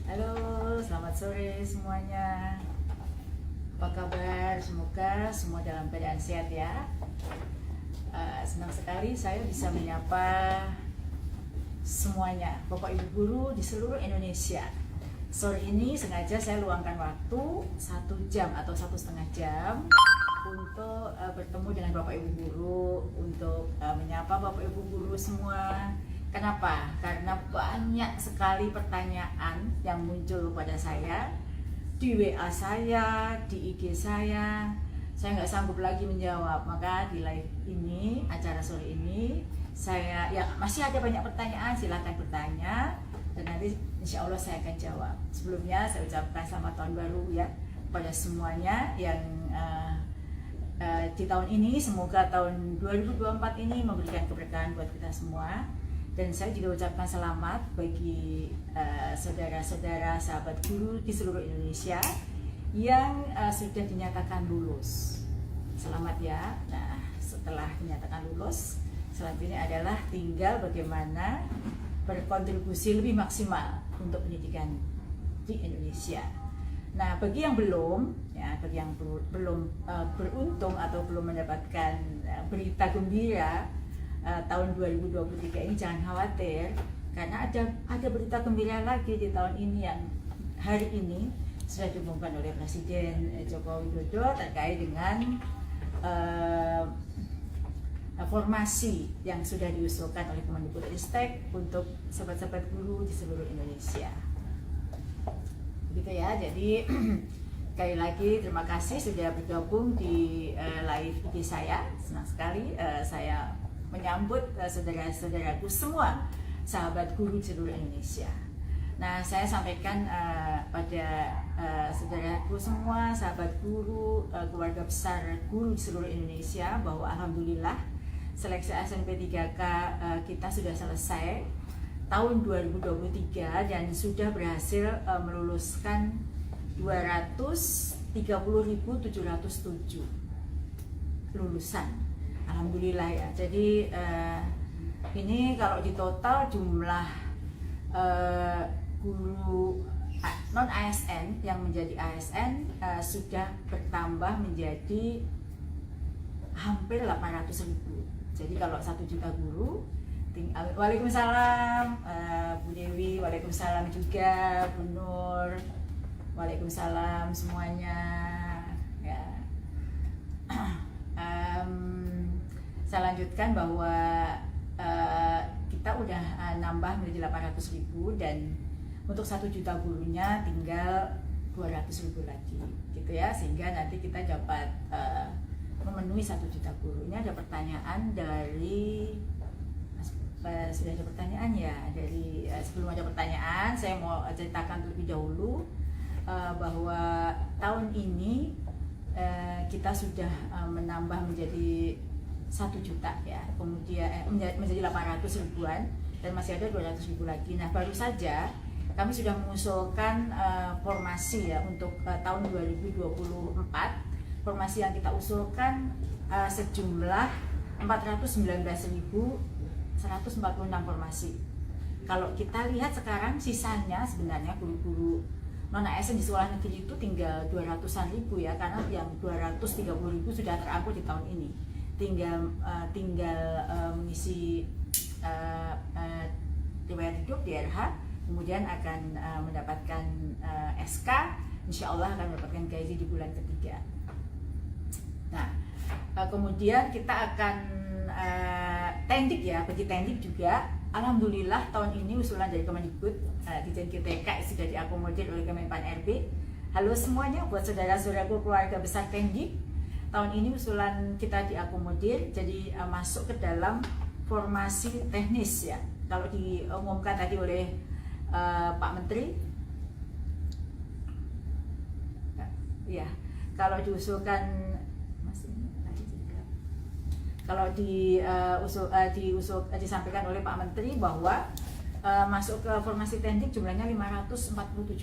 Halo, selamat sore semuanya. Apa kabar? Semoga semua dalam keadaan sehat ya. Senang sekali saya bisa menyapa semuanya, Bapak Ibu guru di seluruh Indonesia. Sore ini sengaja saya luangkan waktu 1 jam atau 1,5 jam untuk bertemu dengan Bapak Ibu guru, untuk menyapa Bapak Ibu guru semua. Kenapa? Karena banyak sekali pertanyaan yang muncul pada saya di WA saya, di IG saya nggak sanggup lagi menjawab. Maka di live ini, acara sore ini, saya ya masih ada banyak pertanyaan, silakan bertanya dan nanti insya Allah saya akan jawab. Sebelumnya saya ucapkan selamat tahun baru ya pada semuanya yang di tahun ini. Semoga tahun 2024 ini memberikan keberkahan buat kita semua. Dan saya juga ucapkan selamat bagi saudara-saudara sahabat guru di seluruh Indonesia yang sudah dinyatakan lulus. Selamat ya. Nah, setelah dinyatakan lulus, selanjutnya adalah tinggal bagaimana berkontribusi lebih maksimal untuk pendidikan di Indonesia. Nah, bagi yang belum, ya, bagi yang belum beruntung atau belum mendapatkan berita gembira tahun 2023 ini, jangan khawatir karena ada berita gembira lagi di tahun ini yang hari ini sudah diumumkan oleh Presiden Joko Widodo terkait dengan formasi yang sudah diusulkan oleh Kemendikbudristek untuk sahabat-sahabat guru di seluruh Indonesia. Begitu ya. Jadi sekali lagi terima kasih sudah bergabung di live IG saya. Senang sekali saya menyambut saudara-saudaraku semua, sahabat guru di seluruh Indonesia. Nah, saya sampaikan pada saudaraku semua, sahabat guru, keluarga besar guru di seluruh Indonesia bahwa alhamdulillah seleksi SNMP3K kita sudah selesai tahun 2023 dan sudah berhasil meluluskan 230.707 lulusan. Alhamdulillah ya. Jadi ini kalau di total jumlah guru non ASN yang menjadi ASN sudah bertambah menjadi hampir 800.000. Jadi kalau 1 juta guru, Waalaikumsalam Bu Dewi, Waalaikumsalam juga Bu Nur, Waalaikumsalam semuanya ya. Saya lanjutkan bahwa kita udah nambah menjadi 800.000 dan untuk 1 juta gurunya tinggal 200.000 lagi gitu ya, sehingga nanti kita dapat memenuhi 1 juta guru. Ini ada pertanyaan dari sudah ada pertanyaan ya dari sebelum ada pertanyaan saya mau ceritakan terlebih dahulu bahwa tahun ini kita sudah menambah menjadi 1 juta ya, kemudian menjadi 800 ribuan dan masih ada 200.000 lagi. Nah, baru saja kami sudah mengusulkan formasi ya untuk tahun 2024. Formasi yang kita usulkan sejumlah 419.146 formasi. Kalau kita lihat sekarang sisanya sebenarnya guru-guru non ASN di sekolah negeri itu tinggal 200-an ribu ya, karena yang 230.000 sudah terangkut di tahun ini. Tinggal mengisi riwayat hidup di RH, kemudian akan mendapatkan SK, insya Allah akan mendapatkan gaji di bulan ketiga. Nah, kemudian kita akan tendik ya, bagi tendik juga. Alhamdulillah tahun ini usulan dari Kemendikbud, Ditjen KTK sudah diakomodir oleh Kemenpan RB. Halo semuanya, buat saudara-saudaraku keluarga besar tendik. Tahun ini usulan kita diakomodir, jadi masuk ke dalam formasi teknis ya. Kalau diumumkan tadi oleh Pak Menteri, ya, kalau diusulkan disampaikan oleh Pak Menteri bahwa masuk ke formasi teknik jumlahnya 547.000.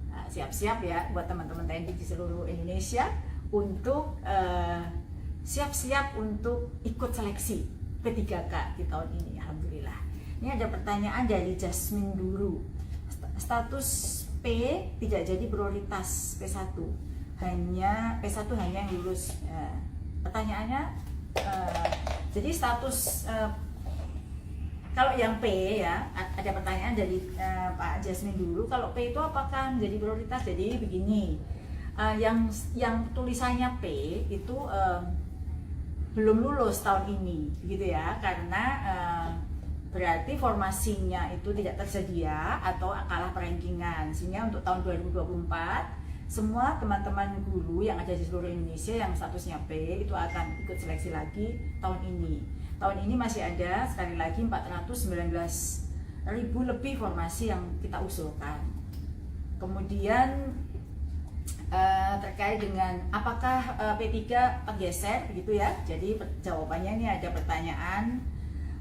Nah, siap-siap ya buat teman-teman teknik di seluruh Indonesia untuk siap-siap untuk ikut seleksi P3K di tahun ini. Alhamdulillah. Ini ada pertanyaan dari Jasmine Duru. status P tidak jadi prioritas P1, hanya P1 hanya yang lulus. Pertanyaannya, jadi status kalau yang P ya, ada pertanyaan dari Pak Jasmine dulu, kalau P itu apakah menjadi prioritas? Jadi begini, yang tulisannya P itu belum lulus tahun ini, gitu ya, karena berarti formasinya itu tidak tersedia atau kalah perankingan, sehingga untuk tahun 2024 semua teman-teman guru yang ada di seluruh Indonesia yang statusnya P itu akan ikut seleksi lagi tahun ini. Tahun ini masih ada sekali lagi 419.000 lebih formasi yang kita usulkan. Kemudian terkait dengan apakah P3 tergeser begitu ya. Jadi jawabannya ini ada pertanyaan,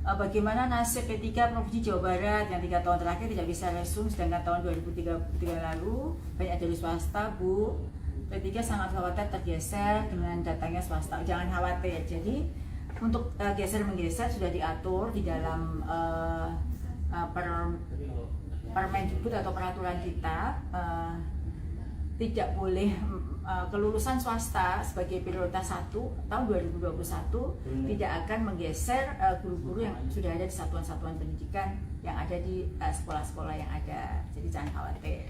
bagaimana nasib P3 Provinsi Jawa Barat yang 3 tahun terakhir tidak bisa resum sedangkan tahun 2003 lalu banyak dari swasta, Bu. P3 sangat khawatir tergeser dengan datangnya swasta. Jangan khawatir. Jadi untuk geser-menggeser sudah diatur di dalam Permendikbud atau peraturan kita. Tidak boleh kelulusan swasta sebagai prioritas 1 tahun 2021 tidak akan menggeser guru-guru yang sudah ada di satuan-satuan pendidikan yang ada di sekolah-sekolah yang ada. Jadi jangan khawatir.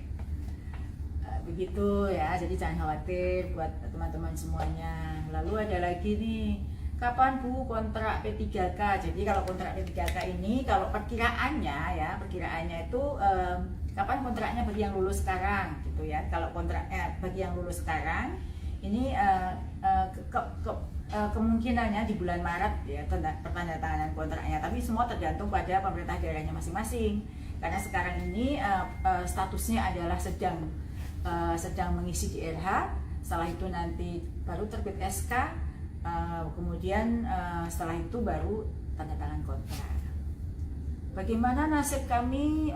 Begitu ya, jadi jangan khawatir buat teman-teman semuanya. Lalu ada lagi nih, kapan Bu kontrak P3K? Jadi kalau kontrak P3K ini, kalau perkiraannya itu kapan kontraknya bagi yang lulus sekarang gitu ya. Kalau kontraknya bagi yang lulus sekarang ini kemungkinannya di bulan Maret ya pertandatanganan kontraknya, tapi semua tergantung pada pemerintah daerahnya masing-masing, karena sekarang ini statusnya adalah sedang mengisi di RH, setelah itu nanti baru terbit SK, kemudian setelah itu baru tanda tangan kontrak. Bagaimana nasib kami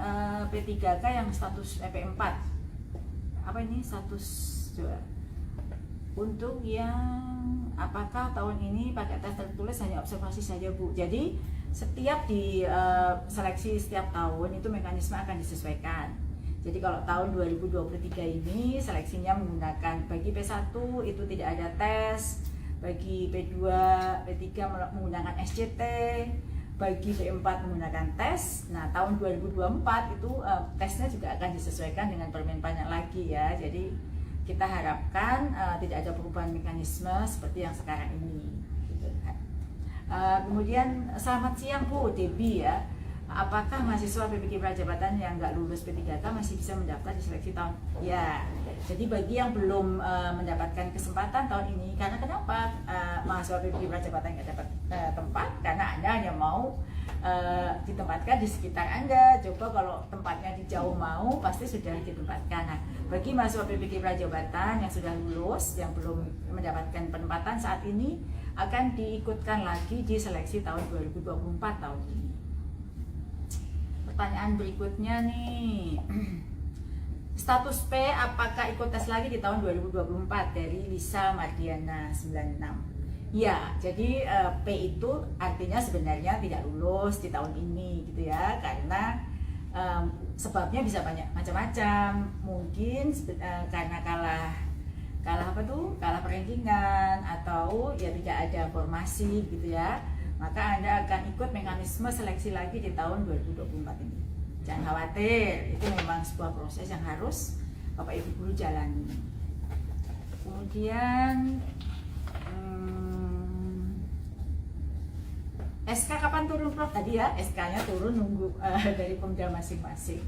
P3K yang status P4? Apa ini status coba? Untuk yang apakah tahun ini pakai tes tertulis hanya observasi saja, Bu? Jadi setiap di seleksi setiap tahun itu mekanisme akan disesuaikan. Jadi kalau tahun 2023 ini seleksinya menggunakan, bagi P1 itu tidak ada tes, bagi P2, P3 menggunakan SCT, bagi P4 menggunakan tes. Nah tahun 2024 itu tesnya juga akan disesuaikan dengan Permenpannya lagi ya. Jadi kita harapkan tidak ada perubahan mekanisme seperti yang sekarang ini gitu. Kemudian selamat siang Bu Debbie ya, apakah mahasiswa PPK Prajabatan yang nggak lulus P3K masih bisa mendaftar di seleksi tahun? Ya, jadi bagi yang belum mendapatkan kesempatan tahun ini, karena kenapa mahasiswa PPK Prajabatan nggak dapat tempat? Karena Anda hanya mau ditempatkan di sekitar Anda. Coba kalau tempatnya di jauh mau, pasti sudah ditempatkan. Nah, bagi mahasiswa PPK Prajabatan yang sudah lulus, yang belum mendapatkan penempatan saat ini, akan diikutkan lagi di seleksi tahun 2024 tahun ini. Pertanyaan berikutnya nih, status P apakah ikut tes lagi di tahun 2024? Dari Lisa Mardiana 96. Ya, jadi P itu artinya sebenarnya tidak lulus di tahun ini gitu ya, karena sebabnya bisa banyak macam-macam. Mungkin karena kalah perankingan, atau ya tidak ada formasi gitu ya. Maka Anda akan ikut mekanisme seleksi lagi di tahun 2024 ini. Jangan khawatir, itu memang sebuah proses yang harus Bapak Ibu guru jalani. Kemudian SK kapan turun Prof? Tadi ya, SK-nya turun nunggu dari Pemda masing-masing.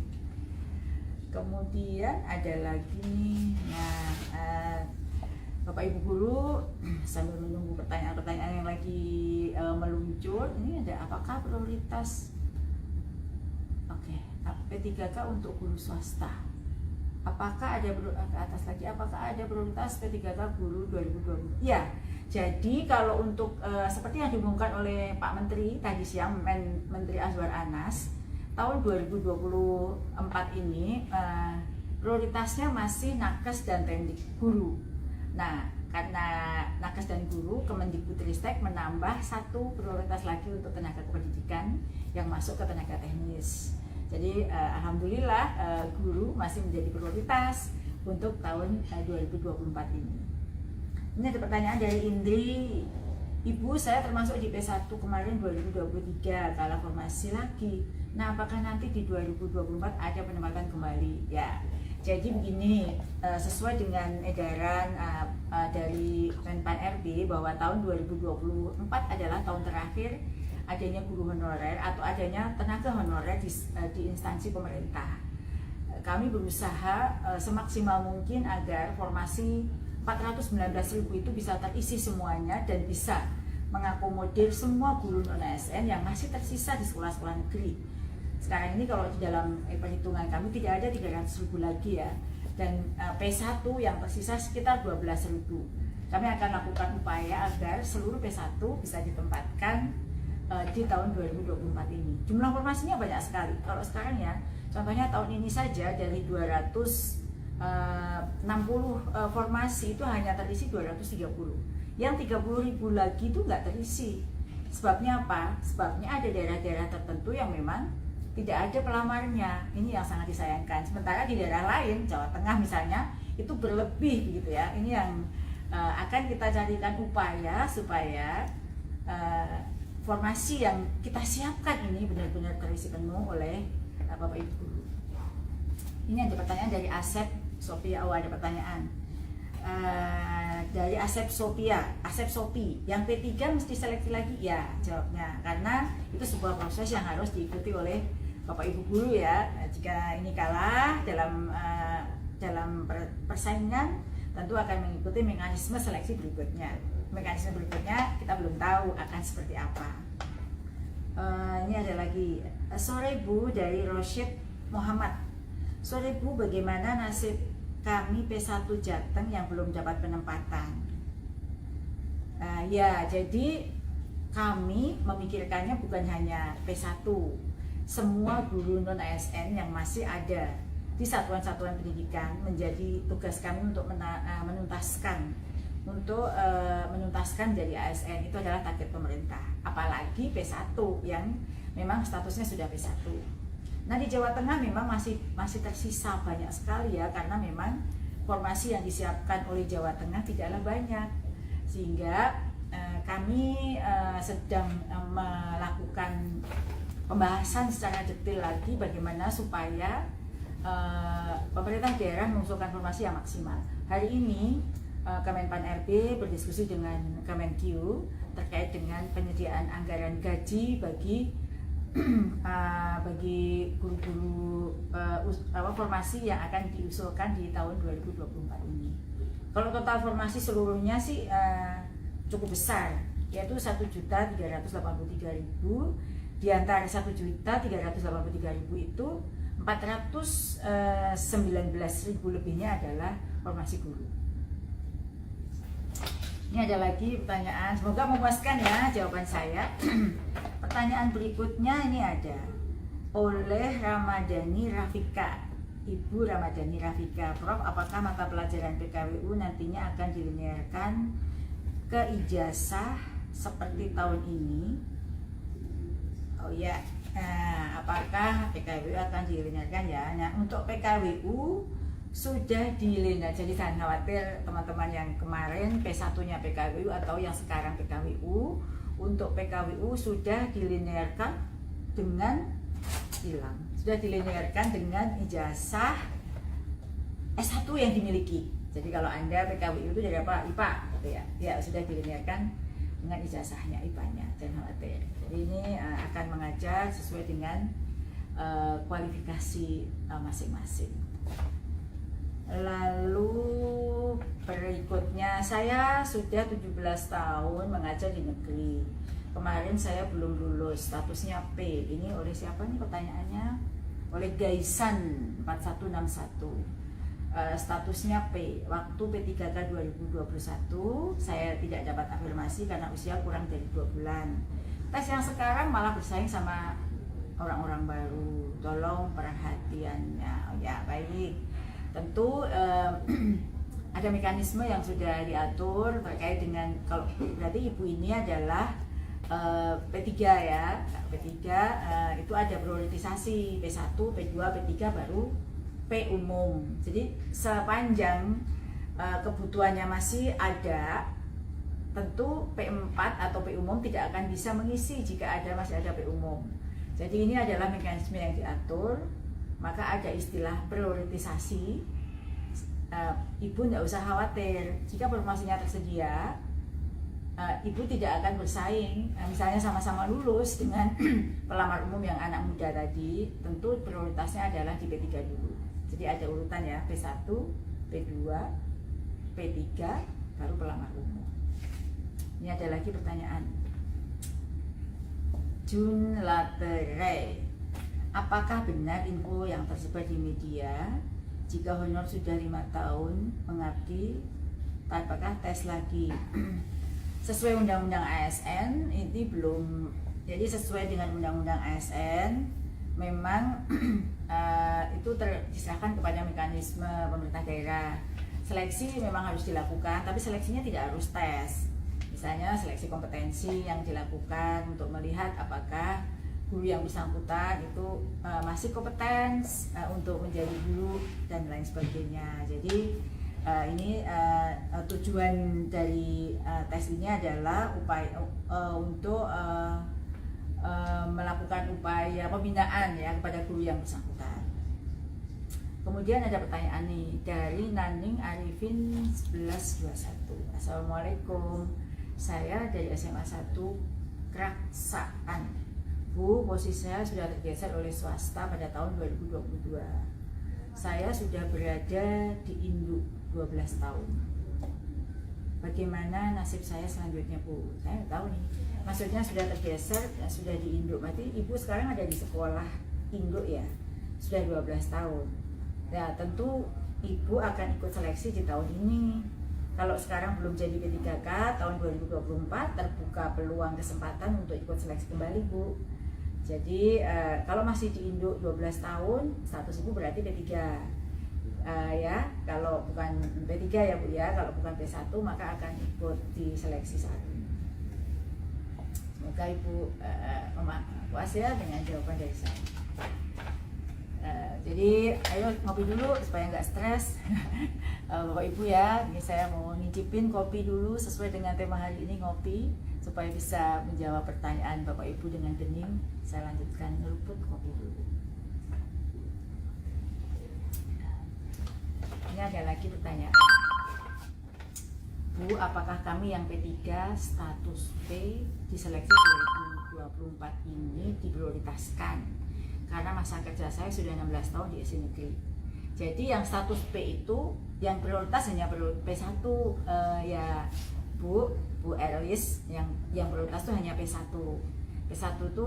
Kemudian ada lagi, Bapak Ibu guru sambil menunggu pertanyaan-pertanyaan yang lagi meluncur, ini ada apakah prioritas P3K untuk guru swasta? Apakah ada ke atas lagi? Apakah ada prioritas P3K guru 2020? Ya, jadi kalau untuk seperti yang diumumkan oleh Pak Menteri tadi siang, Menteri Azwar Anas, tahun 2024 ini prioritasnya masih nakes dan teknik guru. Nah, karena nakes dan guru, Kemendikbudristek menambah satu prioritas lagi untuk tenaga kependidikan yang masuk ke tenaga teknis. Jadi alhamdulillah guru masih menjadi prioritas untuk tahun 2024 ini. Ini ada pertanyaan dari Indri. Ibu, saya termasuk di P1 kemarin 2023 kalah formasi lagi. Nah, apakah nanti di 2024 ada penempatan kembali? Ya, jadi begini, sesuai dengan edaran dari Menpan RB bahwa tahun 2024 adalah tahun terakhir adanya guru honorer atau adanya tenaga honorer di instansi pemerintah. Kami berusaha semaksimal mungkin agar formasi 419.000 itu bisa terisi semuanya dan bisa mengakomodir semua guru non-ASN yang masih tersisa di sekolah-sekolah negeri. Sekarang ini kalau di dalam perhitungan kami tidak ada 300.000 lagi ya, dan P1 yang tersisa sekitar 12.000. Kami akan lakukan upaya agar seluruh P1 bisa ditempatkan di tahun 2024 ini. Jumlah formasinya banyak sekali. Kalau sekarang ya, contohnya tahun ini saja dari 260 formasi itu hanya terisi 230. Yang 30.000 lagi itu nggak terisi. Sebabnya apa? Sebabnya ada daerah-daerah tertentu yang memang tidak ada pelamarnya. Ini yang sangat disayangkan. Sementara di daerah lain, Jawa Tengah misalnya, itu berlebih begitu ya. Ini yang akan kita carikan upaya supaya formasi yang kita siapkan ini benar-benar terisi penuh oleh Bapak Ibu guru. Ini ada pertanyaan dari Asep Sophia. Ada pertanyaan dari Asep Sophie, yang P3 mesti seleksi lagi? Ya, jawabnya karena itu sebuah proses yang harus diikuti oleh Bapak Ibu guru ya. Jika ini kalah dalam persaingan, tentu akan mengikuti mekanisme seleksi berikutnya. Mekanisme berikutnya kita belum tahu akan seperti apa. Ini ada lagi. Sore Bu, dari Rosyid Muhammad. Sore Bu, bagaimana nasib kami P1 Jateng yang belum dapat penempatan? Ya, jadi kami memikirkannya bukan hanya P1. Semua guru non-ASN yang masih ada di satuan-satuan pendidikan menjadi tugas kami untuk menuntaskan dari ASN. Itu adalah target pemerintah, apalagi P1 yang memang statusnya sudah P1. Nah, di Jawa Tengah memang masih tersisa banyak sekali ya, karena memang formasi yang disiapkan oleh Jawa Tengah tidaklah banyak, sehingga kami sedang melakukan pembahasan secara detail lagi bagaimana supaya pemerintah daerah mengusulkan formasi yang maksimal. Hari ini Kemenpan RB berdiskusi dengan Kemenq terkait dengan penyediaan anggaran gaji bagi guru-guru formasi yang akan diusulkan di tahun 2024 ini. Kalau total formasi seluruhnya sih cukup besar, yaitu 1.383.000. Di antara 1.383.000 itu 419.000 lebihnya adalah formasi guru. Ini ada lagi pertanyaan, semoga memuaskan ya jawaban saya. Pertanyaan berikutnya ini ada oleh Ramadhani Rafika. Ibu Ramadhani Rafika, Prof, apakah mata pelajaran PKWU nantinya akan dilinearkan ke ijazah seperti tahun ini? Oh ya, apakah PKWU akan dilinearkan ya? Nah, untuk PKWU sudah dilinear, jadi jangan khawatir teman-teman yang kemarin P1-nya PKWU atau yang sekarang PKWU. Untuk PKWU sudah dilinearkan dengan ijazah S1 yang dimiliki. Jadi kalau Anda PKWU itu dari apa? IPA gitu ya. Ya, sudah dilinearkan dengan ijazahnya, IPA-nya, jangan khawatir. Jadi ini akan mengajar sesuai dengan kualifikasi masing-masing. Lalu berikutnya, saya sudah 17 tahun mengajar di negeri. Kemarin saya belum lulus, statusnya P. Ini oleh siapa nih pertanyaannya? Oleh Gaisan 4161. Statusnya P. Waktu P3K 2021 saya tidak dapat afirmasi karena usia kurang dari 2 bulan. Tes yang sekarang malah bersaing sama orang-orang baru. Tolong perhatiannya. Oh ya, baik. Tentu ada mekanisme yang sudah diatur terkait dengan, kalau berarti ibu ini adalah P3 ya. P3 itu ada prioritisasi P1, P2, P3 baru P umum. Jadi sepanjang kebutuhannya masih ada, tentu P4 atau P umum tidak akan bisa mengisi jika masih ada P umum. Jadi ini adalah mekanisme yang diatur. Maka ada istilah prioritisasi. Ibu tidak usah khawatir jika formasinya tersedia. Ibu tidak akan bersaing, misalnya sama-sama lulus dengan pelamar umum yang anak muda tadi, tentu prioritasnya adalah di P3 dulu. Jadi ada urutan ya, P1, P2, P3, baru pelamar umum. Ini ada lagi pertanyaan. Jun Latere, apakah benar info yang tersebar di media jika honor sudah 5 tahun mengabdi, apakah tes lagi? Sesuai undang-undang ASN ini belum, jadi sesuai dengan undang-undang ASN memang itu diserahkan kepada mekanisme pemerintah daerah. Seleksi memang harus dilakukan, tapi seleksinya tidak harus tes. Misalnya seleksi kompetensi yang dilakukan untuk melihat apakah guru yang bersangkutan itu masih kompeten untuk menjadi guru dan lain sebagainya. Jadi ini tujuan dari tes ini adalah upaya untuk melakukan upaya pembinaan ya kepada guru yang bersangkutan. Kemudian ada pertanyaan nih dari Naning Arifin 1121. Assalamualaikum, saya dari SMA 1 Kraksaan. Bu, posisi saya sudah tergeser oleh swasta pada tahun 2022. Saya sudah berada di induk 12 tahun. Bagaimana nasib saya selanjutnya, Bu? Saya nggak tahu nih. Maksudnya sudah tergeser, sudah di induk. Berarti Ibu sekarang ada di sekolah induk ya? Sudah 12 tahun. Ya, tentu Ibu akan ikut seleksi di tahun ini. Kalau sekarang belum jadi P3K, tahun 2024 terbuka peluang kesempatan untuk ikut seleksi kembali, Bu. Jadi kalau masih di induk 12 tahun, status Ibu berarti P3. Ya, kalau bukan P3 ya Bu ya, kalau bukan P1 maka akan ikut di seleksi saat ini. Semoga Ibu puas ya dengan jawaban dari saya. Jadi ayo ngopi dulu supaya nggak stres. Bapak Ibu ya, ini saya mau ngicipin kopi dulu sesuai dengan tema hari ini, ngopi, supaya bisa menjawab pertanyaan Bapak Ibu dengan bening. Saya lanjutkan ngeruput kopi dulu. Ini ada lagi pertanyaan. Bu, apakah kami yang P3 status P di seleksi 2024 ini diprioritaskan? Karena masa kerja saya sudah 16 tahun di SD negeri. Jadi yang status P itu yang prioritas hanya P1 ya Bu Erlis, yang prioritas itu hanya P1. P1 itu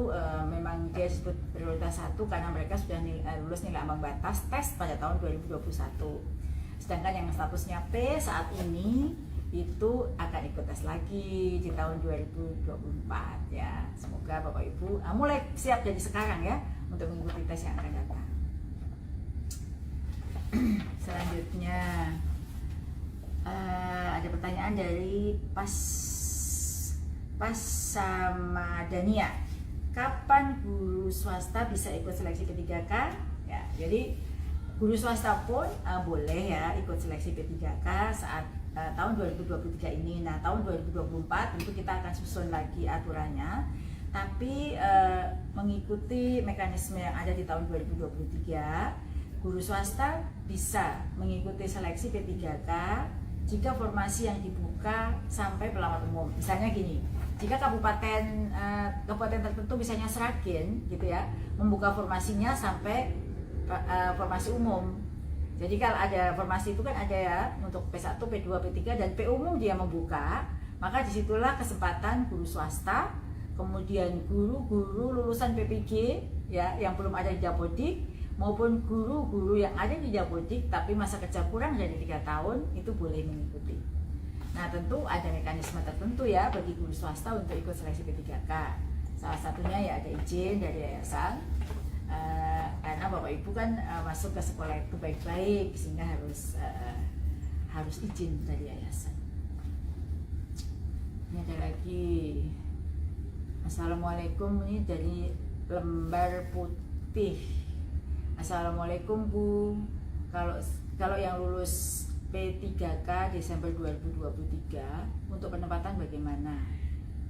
memang dia disebut prioritas 1 karena mereka sudah lulus nilai ambang batas tes pada tahun 2021. Sedangkan yang statusnya P saat ini itu akan ikut tes lagi di tahun 2024 ya. Semoga Bapak Ibu mulai siap dari sekarang ya untuk mengikuti tes yang akan datang. Selanjutnya ada pertanyaan dari Pasamadania. Kapan guru swasta bisa ikut seleksi P3K? Ya, jadi guru swasta pun boleh ya ikut seleksi P3K saat tahun 2023 ini. Nah, tahun 2024 tentu kita akan susun lagi aturannya, tapi mengikuti mekanisme yang ada di tahun 2023, guru swasta bisa mengikuti seleksi P3K jika formasi yang dibuka sampai pelamar umum. Misalnya gini, jika kabupaten tertentu misalnya Sragen gitu ya, membuka formasinya sampai formasi umum. Jadi kalau ada formasi itu kan ada ya untuk P1, P2, P3 dan P umum dia membuka, maka disitulah kesempatan guru swasta, kemudian guru-guru lulusan PPG ya yang belum ada di Jabodik maupun guru-guru yang ada di Jabodik tapi masa kerja kurang dari 3 tahun itu boleh mengikuti. Nah, tentu ada mekanisme tertentu ya bagi guru swasta untuk ikut seleksi P3K. Salah satunya ya ada izin dari yayasan. Karena Bapak Ibu kan masuk ke sekolah itu baik-baik sehingga harus izin dari yayasan. Ini ada lagi Assalamualaikum, ini dari lembar putih. Assalamualaikum Bu. Kalau kalau yang lulus P3K Desember 2023 untuk penempatan bagaimana?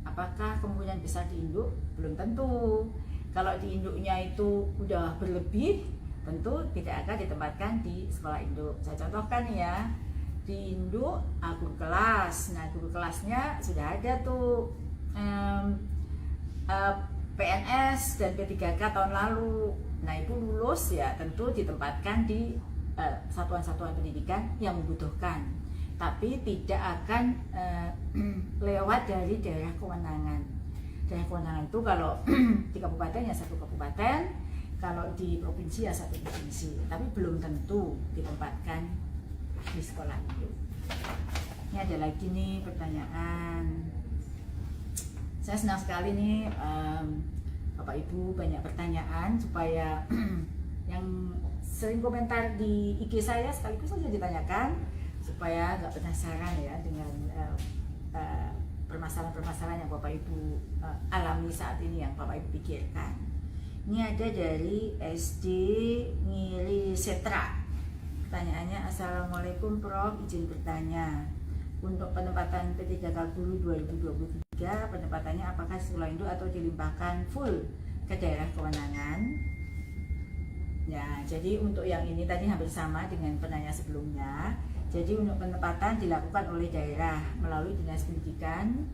Apakah kemungkinan besar diinduk? Belum tentu. Kalau diinduknya itu udah berlebih, tentu tidak akan ditempatkan di sekolah induk. Saya contohkan ya, di induk guru kelas. Nah, guru kelasnya sudah ada tuh PNS dan P3K tahun lalu. Nah, itu lulus ya tentu ditempatkan di satuan-satuan pendidikan yang membutuhkan, tapi tidak akan lewat dari daerah kewenangan. Daerah kewenangan itu kalau di kabupaten ya satu kabupaten, kalau di provinsi ya satu provinsi, tapi belum tentu ditempatkan di sekolah itu. Ini ada lagi nih pertanyaan. Saya senang sekali nih Bapak Ibu banyak pertanyaan, supaya yang sering komentar di IG saya sekaligus saja ditanyakan, supaya nggak penasaran ya dengan permasalahan-permasalahan yang Bapak Ibu alami saat ini, yang Bapak Ibu pikirkan. Ini ada dari SD Ngiri Setra. Pertanyaannya, Assalamualaikum Prof, izin bertanya. Untuk penempatan P3K Guru 2023, penempatannya apakah sekolah induk atau dilimpahkan full ke daerah kewenangan? Ya, jadi untuk yang ini tadi hampir sama dengan penanya sebelumnya. Jadi untuk penempatan dilakukan oleh daerah melalui Dinas Pendidikan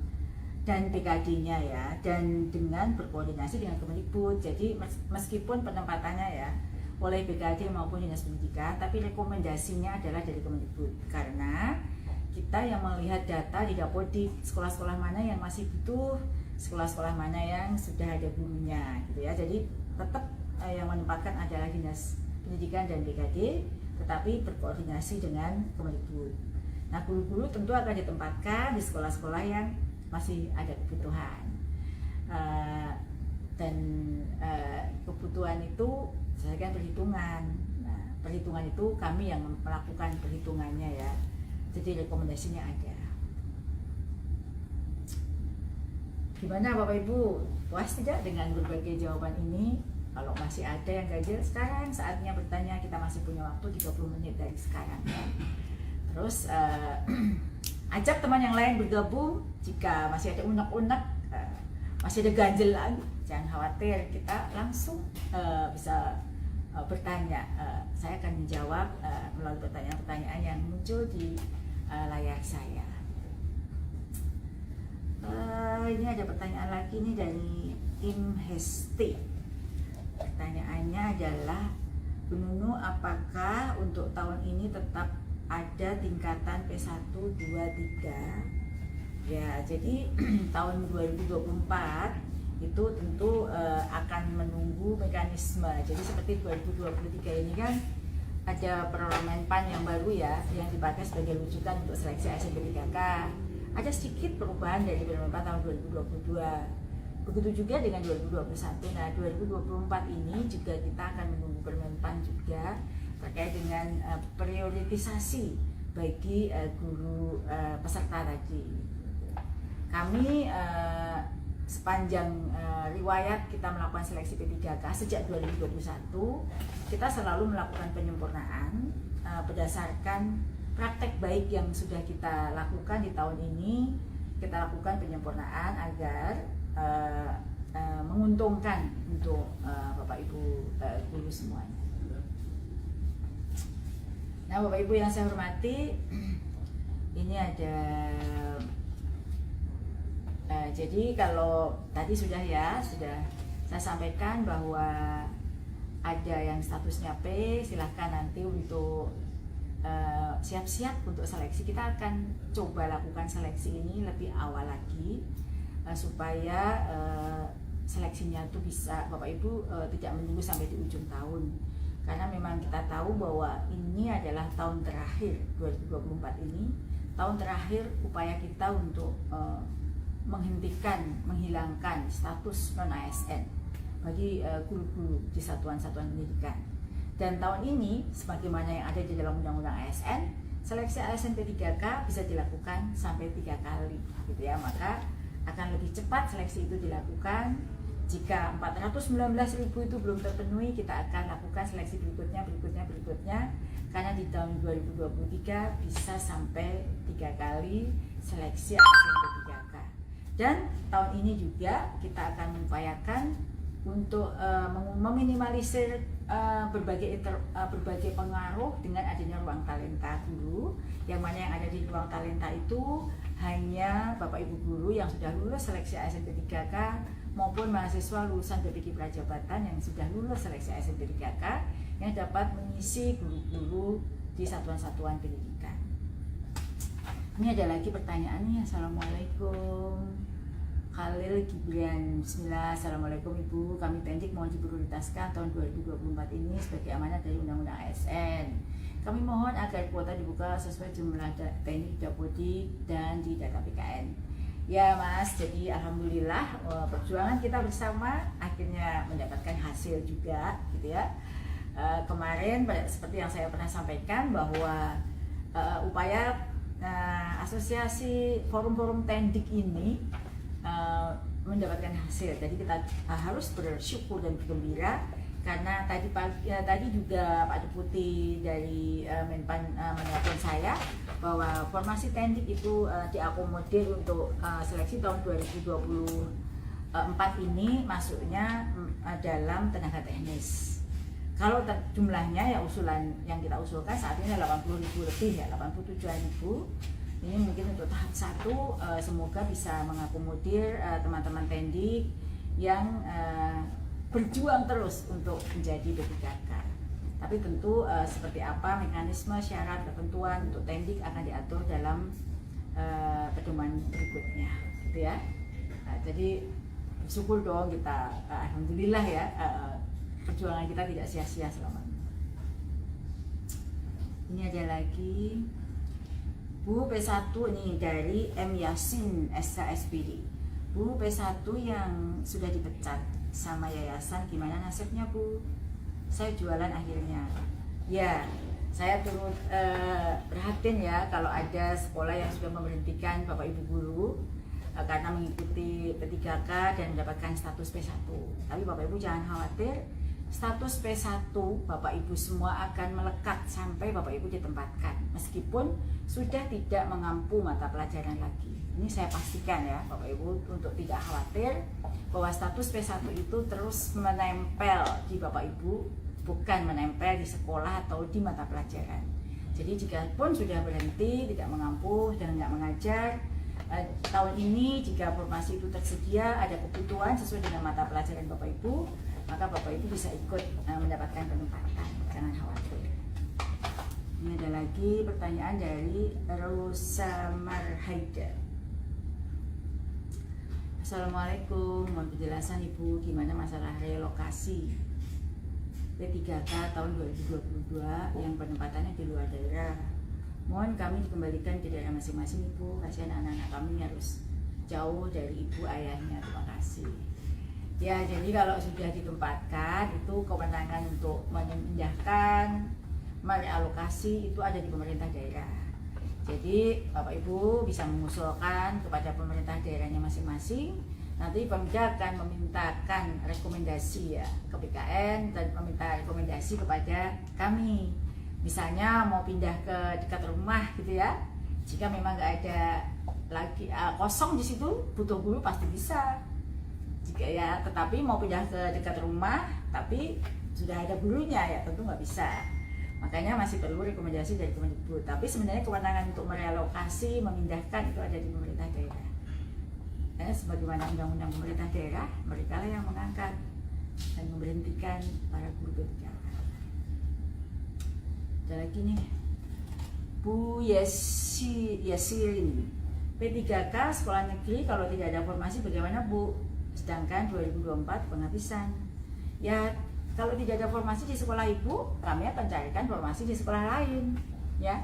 dan BKD-nya ya, dan dengan berkoordinasi dengan Kemendikbud. Jadi meskipun penempatannya ya oleh BKD maupun Dinas Pendidikan, tapi rekomendasinya adalah dari Kemendikbud, karena kita yang melihat data di Dapodik, sekolah-sekolah mana yang masih butuh, sekolah-sekolah mana yang sudah ada gurunya gitu ya. Jadi tetap yang menempatkan adalah Dinas Pendidikan dan BKD, tetapi berkoordinasi dengan Kemendikbud. Nah, guru-guru tentu akan ditempatkan di sekolah-sekolah yang masih ada kebutuhan, dan kebutuhan itu berdasarkan perhitungan. Nah, perhitungan itu kami yang melakukan perhitungannya ya, jadi rekomendasinya ada. Gimana Bapak Ibu, puas tidak dengan berbagai jawaban ini? Kalau masih ada yang ganjil, sekarang saatnya bertanya. Kita masih punya waktu 30 menit dari sekarang ya. Terus ajak teman yang lain bergabung. Jika masih ada unek-unek, masih ada ganjil lagi, jangan khawatir, kita langsung bisa bertanya. Saya akan menjawab melalui pertanyaan-pertanyaan yang muncul di layar saya. Ini ada pertanyaan lagi nih dari Tim Hesti. Pertanyaannya adalah, Bu Nunu, apakah untuk tahun ini tetap ada tingkatan P1, 2, 3? Ya, jadi tahun 2024 itu tentu akan menunggu mekanisme. Jadi seperti 2023 ini kan ada Permen PAN yang baru ya, yang dipakai sebagai rujukan untuk seleksi ASN P3K. Ada sedikit perubahan dari Permen PAN tahun 2022. Begitu juga dengan 2021. Nah, 2024 ini juga kita akan menunggu Permen PAN juga terkait dengan prioritisasi bagi guru peserta tadi. Kami sepanjang riwayat kita melakukan seleksi P3K sejak 2021, kita selalu melakukan penyempurnaan berdasarkan praktek baik yang sudah kita lakukan di tahun ini. Kita lakukan penyempurnaan agar menguntungkan untuk Bapak Ibu guru semuanya. Nah, Bapak Ibu yang saya hormati, ini ada jadi kalau tadi sudah saya sampaikan bahwa ada yang statusnya P, silahkan nanti untuk siap-siap untuk seleksi. Kita akan coba lakukan seleksi ini lebih awal lagi, supaya seleksinya itu bisa Bapak Ibu tidak menunggu sampai di ujung tahun, karena memang kita tahu bahwa ini adalah tahun terakhir 2024 ini, tahun terakhir upaya kita untuk menghilangkan status non ASN bagi guru-guru di satuan-satuan pendidikan. Dan tahun ini sebagaimana yang ada di dalam Undang-Undang ASN, seleksi ASN P3K bisa dilakukan sampai 3 kali gitu ya. Maka akan lebih cepat seleksi itu dilakukan. Jika 419.000 itu belum terpenuhi, kita akan lakukan seleksi berikutnya, karena di tahun 2023 bisa sampai 3 kali seleksi ASN P3K. Dan tahun ini juga kita akan mengupayakan untuk meminimalisir berbagai pengaruh dengan adanya ruang talenta guru, yang mana yang ada di ruang talenta itu hanya Bapak Ibu guru yang sudah lulus seleksi ASN P3K maupun mahasiswa lulusan PPG Prajabatan yang sudah lulus seleksi ASN P3K yang dapat mengisi guru-guru di satuan-satuan pendidikan. Ini ada lagi pertanyaan nih. Assalamualaikum. Khalil Gibran, Bismillah. Assalamualaikum Ibu, kami Pendik mohon diprioritaskan tahun 2024 ini sebagai amanat dari Undang-Undang ASN. Kami mohon agar kuota dibuka sesuai jumlah teknik dapodik dan di data PKN. Ya Mas, jadi alhamdulillah perjuangan kita bersama akhirnya mendapatkan hasil juga gitu ya. Kemarin seperti yang saya pernah sampaikan bahwa upaya asosiasi forum-forum Tendik ini mendapatkan hasil. Jadi kita harus bersyukur dan bergembira karena tadi juga Pak Deputi dari Menpan menelpon saya bahwa formasi Tendik itu diakomodir untuk seleksi tahun 2024 ini masuknya dalam tenaga teknis. Kalau jumlahnya ya usulan yang kita usulkan saat ini 80.000 lebih ya, 87.000. Ini mungkin untuk tahap 1 semoga bisa mengakomodir teman-teman Tendik yang berjuang terus untuk menjadi P3K. Tapi tentu seperti apa mekanisme, syarat, ketentuan untuk Tendik akan diatur dalam pedoman berikutnya, gitu ya. Jadi bersyukur dong kita, alhamdulillah ya, perjuangan kita tidak sia-sia selama ini. Ini ada lagi. Bu P1 ini dari M. Yasin SKSPD. Bu P1 yang sudah dipecat sama yayasan gimana nasibnya Bu? Saya jualan akhirnya. Ya, saya turut prihatin ya kalau ada sekolah yang sudah memberhentikan Bapak Ibu guru karena mengikuti P3K dan mendapatkan status P1. Tapi Bapak Ibu jangan khawatir, status P1 Bapak Ibu semua akan melekat sampai Bapak Ibu ditempatkan meskipun sudah tidak mengampu mata pelajaran lagi. Ini saya pastikan ya Bapak Ibu untuk tidak khawatir bahwa status P1 itu terus menempel di Bapak Ibu, bukan menempel di sekolah atau di mata pelajaran. Jadi jika pun sudah berhenti, tidak mengampu dan tidak mengajar, tahun ini jika formasi itu tersedia, ada kebutuhan sesuai dengan mata pelajaran Bapak Ibu, maka Bapak Ibu bisa ikut mendapatkan penempatan, jangan khawatir. Ini ada lagi pertanyaan dari Rosa Marhaida. Assalamualaikum, mohon penjelasan Ibu gimana masalah relokasi P3K tahun 2022 yang penempatannya di luar daerah. Mohon kami dikembalikan ke daerah masing-masing Ibu, kasihan anak-anak kami harus jauh dari ibu ayahnya. Terima kasih. Ya, jadi kalau sudah ditempatkan itu kewenangan untuk memindahkan, merealokasi itu ada di pemerintah daerah. Jadi Bapak Ibu bisa mengusulkan kepada pemerintah daerahnya masing-masing. Nanti Pemda akan memintakan rekomendasi ya ke BKN dan meminta rekomendasi kepada kami. Misalnya mau pindah ke dekat rumah gitu ya. Jika memang nggak ada lagi kosong di situ, butuh guru pasti bisa. Jika ya, tetapi mau pindah ke dekat rumah, tapi sudah ada gurunya ya tentu nggak bisa. Makanya masih perlu rekomendasi dari Kemendikbud. Tapi sebenarnya kewenangan untuk merelokasi, memindahkan itu ada di pemerintah daerah. Sebagaimana undang-undang pemerintah daerah, mereka lah yang mengangkat dan memberhentikan para guru P3K. Ada lagi nih, Bu Yasirin, P3K sekolah negeri kalau tidak ada formasi bagaimana Bu? Sedangkan 2024 penghabisan. Ya kalau tidak ada formasi di sekolah Ibu, kami akan carikan formasi di sekolah lain, ya.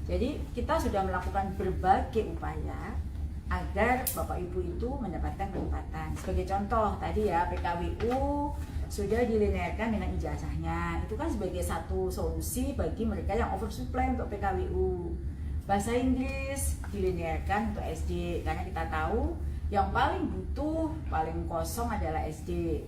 Jadi kita sudah melakukan berbagai upaya agar Bapak Ibu itu mendapatkan penempatan. Sebagai contoh tadi ya PKWU sudah dilinearkan dengan ijazahnya. Itu kan sebagai satu solusi bagi mereka yang oversupply untuk PKWU. Bahasa Inggris dilinearkan untuk SD karena kita tahu Yang paling butuh, paling kosong adalah SD,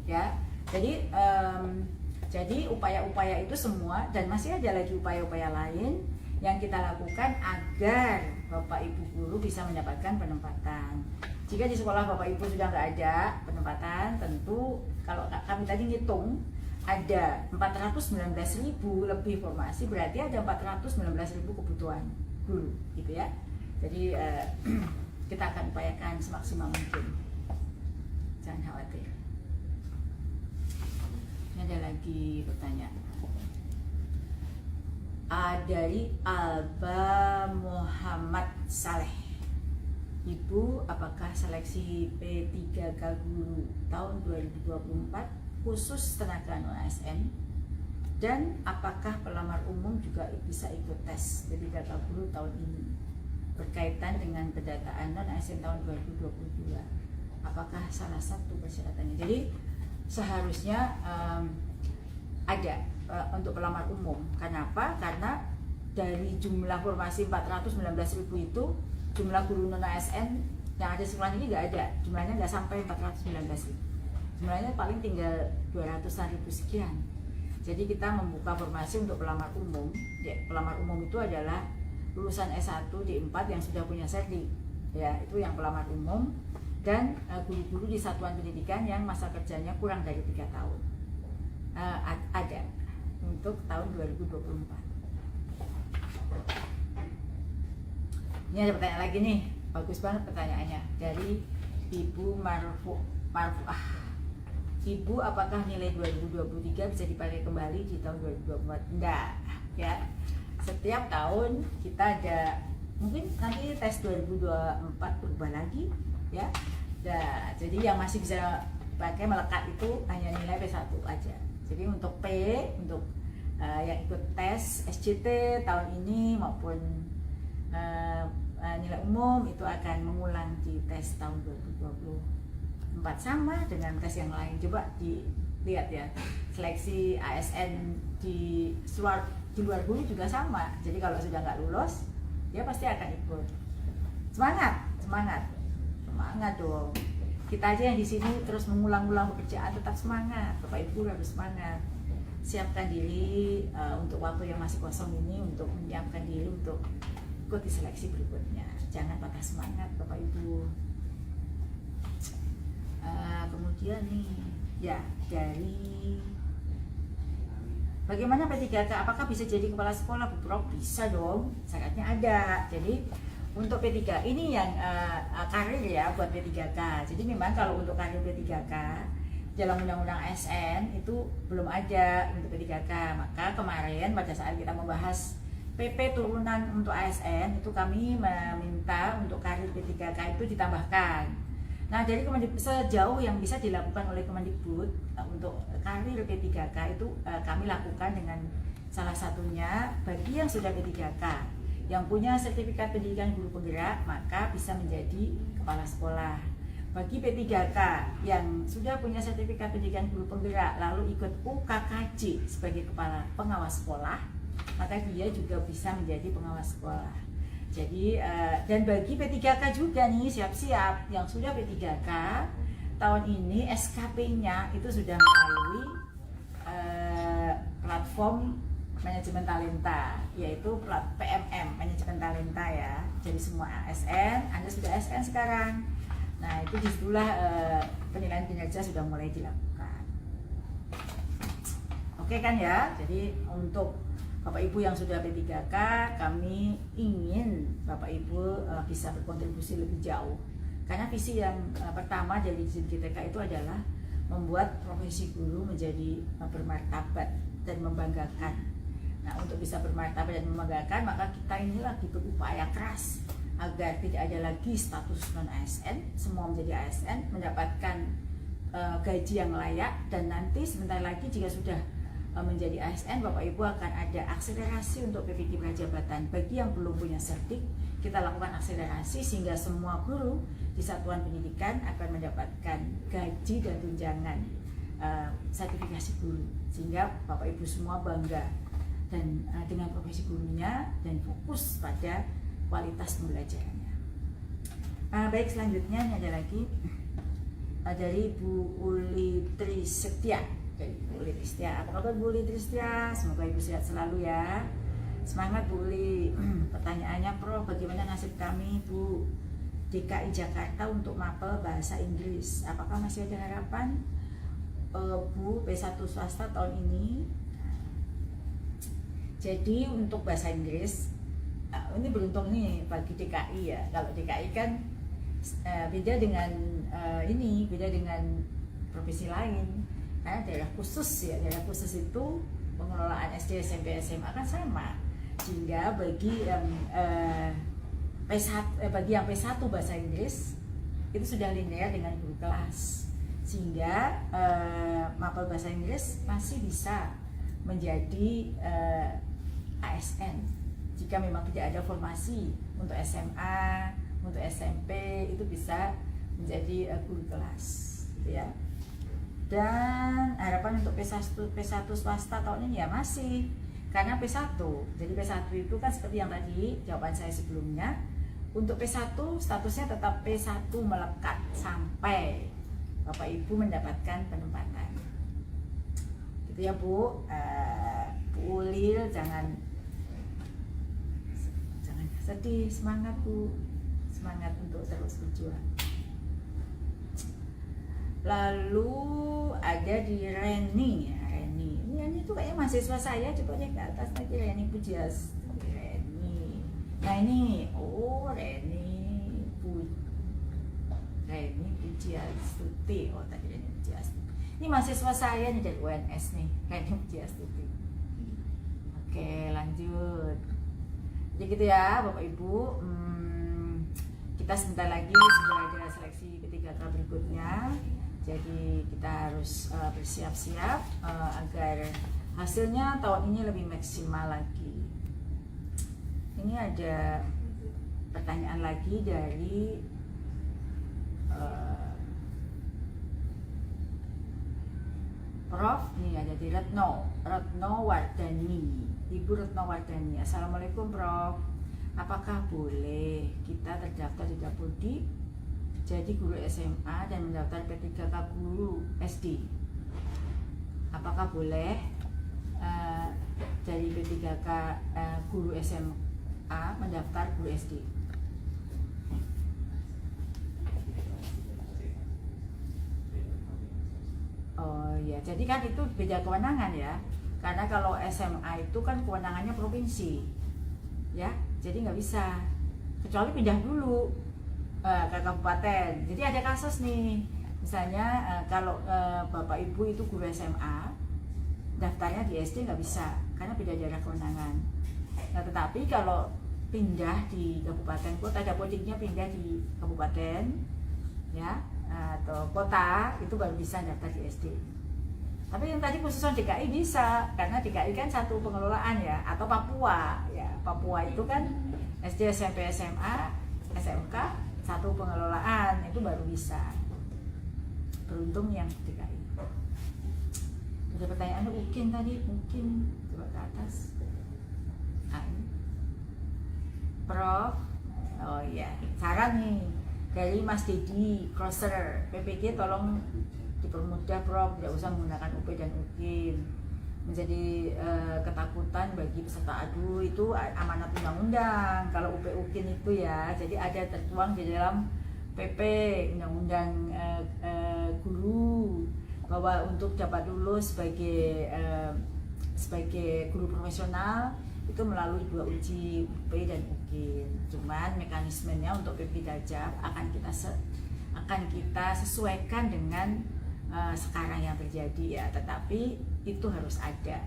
ya. Jadi upaya-upaya itu semua, dan masih ada lagi upaya-upaya lain yang kita lakukan agar Bapak Ibu guru bisa mendapatkan penempatan. Jika di sekolah Bapak Ibu sudah nggak ada penempatan, tentu kalau kami tadi ngitung ada 419.000 lebih formasi, berarti ada 419.000 kebutuhan guru, gitu ya. Jadi kita akan upayakan semaksimal mungkin, jangan khawatir. Ini ada lagi pertanyaan dari Alba Muhammad Saleh. Ibu, apakah seleksi P3K guru tahun 2024 khusus tenaga non-ASN? Dan apakah pelamar umum juga bisa ikut tes P3K guru tahun ini berkaitan dengan pendataan non-ASN tahun 2022? Apakah salah satu persyaratannya? Jadi seharusnya ada untuk pelamar umum. Kenapa? Karena dari jumlah formasi 419.000 itu, jumlah guru non-ASN yang ada sekolah ini nggak ada, jumlahnya nggak sampai 419.000, jumlahnya paling tinggal 200.000 sekian. Jadi kita membuka formasi untuk pelamar umum. Ya, pelamar umum itu adalah lulusan S1 D4 yang sudah punya serdi, ya, itu yang pelamar umum, dan guru-guru di satuan pendidikan yang masa kerjanya kurang dari 3 tahun. Ada untuk tahun 2024. Ini ada pertanyaan lagi nih, bagus banget pertanyaannya, dari Ibu Marfuah. Ibu, apakah nilai 2023 bisa dipakai kembali di tahun 2024? Enggak, ya. Setiap tahun kita ada, mungkin nanti tes 2024 berubah lagi, ya. Nah, jadi yang masih bisa pakai melekat itu hanya nilai P1 aja. Jadi untuk P, untuk yang ikut tes SCT tahun ini maupun nilai umum itu akan mengulang di tes tahun 2024, sama dengan tes yang lain. Coba dilihat ya, seleksi ASN di luar guru juga sama. Jadi kalau sudah nggak lulus, dia pasti akan ikut. Semangat dong. Kita aja yang di sini terus mengulang-ulang pekerjaan, tetap semangat. Bapak Ibu harus semangat. Siapkan diri untuk waktu yang masih kosong ini, untuk menyiapkan diri untuk ikuti seleksi berikutnya. Jangan patah semangat, Bapak Ibu. Kemudian nih, ya, dari bagaimana P3K? Apakah bisa jadi kepala sekolah, Bu Prof? Bisa dong, syaratnya ada. Jadi untuk P3 ini yang karir ya, buat P3K. Jadi memang kalau untuk karir P3K dalam Undang-Undang ASN itu belum ada untuk P3K. Maka kemarin pada saat kita membahas PP turunan untuk ASN, itu kami meminta untuk karir P3K itu ditambahkan. Nah, dari sejauh yang bisa dilakukan oleh Kemendikbud untuk karir P3K itu kami lakukan dengan salah satunya bagi yang sudah P3K, yang punya sertifikat pendidikan guru penggerak, maka bisa menjadi kepala sekolah. Bagi P3K yang sudah punya sertifikat pendidikan guru penggerak lalu ikut UKKJ sebagai kepala pengawas sekolah, maka dia juga bisa menjadi pengawas sekolah. Jadi dan bagi P3K juga nih, siap-siap yang sudah P3K tahun ini SKP-nya itu sudah melalui platform manajemen talenta, yaitu PMM, manajemen talenta ya. Jadi semua ASN, Anda sudah ASN sekarang. Nah, itu disitulah penilaian kinerja sudah mulai dilakukan. Oke kan ya? Jadi untuk Bapak Ibu yang sudah P3K, kami ingin Bapak Ibu bisa berkontribusi lebih jauh. Karena visi yang pertama dari GTK itu adalah membuat profesi guru menjadi bermartabat dan membanggakan. Nah, untuk bisa bermartabat dan membanggakan, maka kita ini lagi berupaya keras agar tidak ada lagi status non-ASN, semua menjadi ASN, mendapatkan gaji yang layak, dan nanti sebentar lagi jika sudah menjadi ASN, Bapak Ibu akan ada akselerasi untuk PPD prajabatan. Bagi yang belum punya sertik, kita lakukan akselerasi sehingga semua guru di satuan pendidikan akan mendapatkan gaji dan tunjangan sertifikasi guru, sehingga Bapak Ibu semua bangga dan dengan profesi gurunya dan fokus pada kualitas pembelajarannya. Baik, selanjutnya ini ada lagi dari Bu Uli Trisetia. Bu Uli Trisetia, apa kabar Bu Uli Trisetia? Semoga Ibu sehat selalu ya. Semangat Bu Uli. Pertanyaannya, Prof, bagaimana nasib kami Bu DKI Jakarta untuk mapel bahasa Inggris? Apakah masih ada harapan Bu P1 swasta tahun ini? Jadi untuk bahasa Inggris ini beruntung nih bagi DKI ya. Kalau DKI kan beda dengan beda dengan provinsi lain. Karena daerah khusus ya, daerah khusus itu pengelolaan SD, SMP, SMA kan sama. Sehingga bagi yang bagi yang P1 bahasa Inggris itu sudah linear dengan guru kelas. Sehingga mapel bahasa Inggris masih bisa menjadi ASN jika memang tidak ada formasi untuk SMA, untuk SMP itu bisa menjadi guru kelas, gitu ya. Dan harapan untuk P1 swasta tahun ini ya masih, karena P1. Jadi P1 itu kan seperti yang tadi jawaban saya sebelumnya. Untuk P1 statusnya tetap P1 melekat sampai Bapak Ibu mendapatkan penempatan. Gitu ya Bu. Bu Ulil jangan sedih, semangat Bu. Semangat untuk terus berjuang. Lalu ada di Reni ya, Reni itu kayaknya mahasiswa saya, coba lihat ke atas lagi, Reni Pujias. Reni. Nah ini, Reni Pujiastuti. Oh tadi Reni Pujiastuti. Ini mahasiswa saya nih dari UNS nih, Reni Pujiastuti. Oke, lanjut. Jadi gitu ya Bapak Ibu. Kita sebentar lagi sudah ada seleksi ketiga berikutnya. Jadi kita harus bersiap-siap agar hasilnya tahun ini lebih maksimal lagi. Ini ada pertanyaan lagi dari Prof. Ini ada di Retno Wardani. Ibu Retno Wardani. Assalamualaikum Prof. Apakah boleh kita terdaftar di Dapodi jadi guru SMA dan mendaftar P3K guru SD? Apakah boleh dari P3K guru SMA mendaftar guru SD? Oh ya, jadi kan itu beda kewenangan ya. Karena kalau SMA itu kan kewenangannya provinsi, ya. Jadi nggak bisa, kecuali pindah dulu ke kabupaten. Jadi ada kasus nih, misalnya kalau Bapak Ibu itu guru SMA, daftarnya di SD nggak bisa, karena beda daerah kewenangan. Nah tetapi kalau pindah di kabupaten kota, dapodiknya pindah di kabupaten, ya atau kota, itu baru bisa daftar di SD. Tapi yang tadi khususan DKI bisa, karena DKI kan satu pengelolaan ya, atau Papua ya. Papua itu kan SD, SMP, SMA, SMK satu pengelolaan, itu baru bisa. Beruntung yang DKI. Ada pertanyaan mungkin tadi, mungkin coba ke atas. Prof, oh iya, saran nih dari Mas Dedi Crosser, PPG tolong dipermudah Prof, tidak usah menggunakan UP dan UKIM. Menjadi ketakutan bagi peserta adu itu amanat undang-undang. Kalau UP UKIM itu ya, jadi ada tertuang di dalam PP Undang-Undang Guru bahwa untuk dapat lulus sebagai guru profesional itu melalui 2 uji UP dan UKIM. Cuman mekanismenya untuk PP Dajab akan kita sesuaikan dengan sekarang yang terjadi ya, tetapi itu harus ada.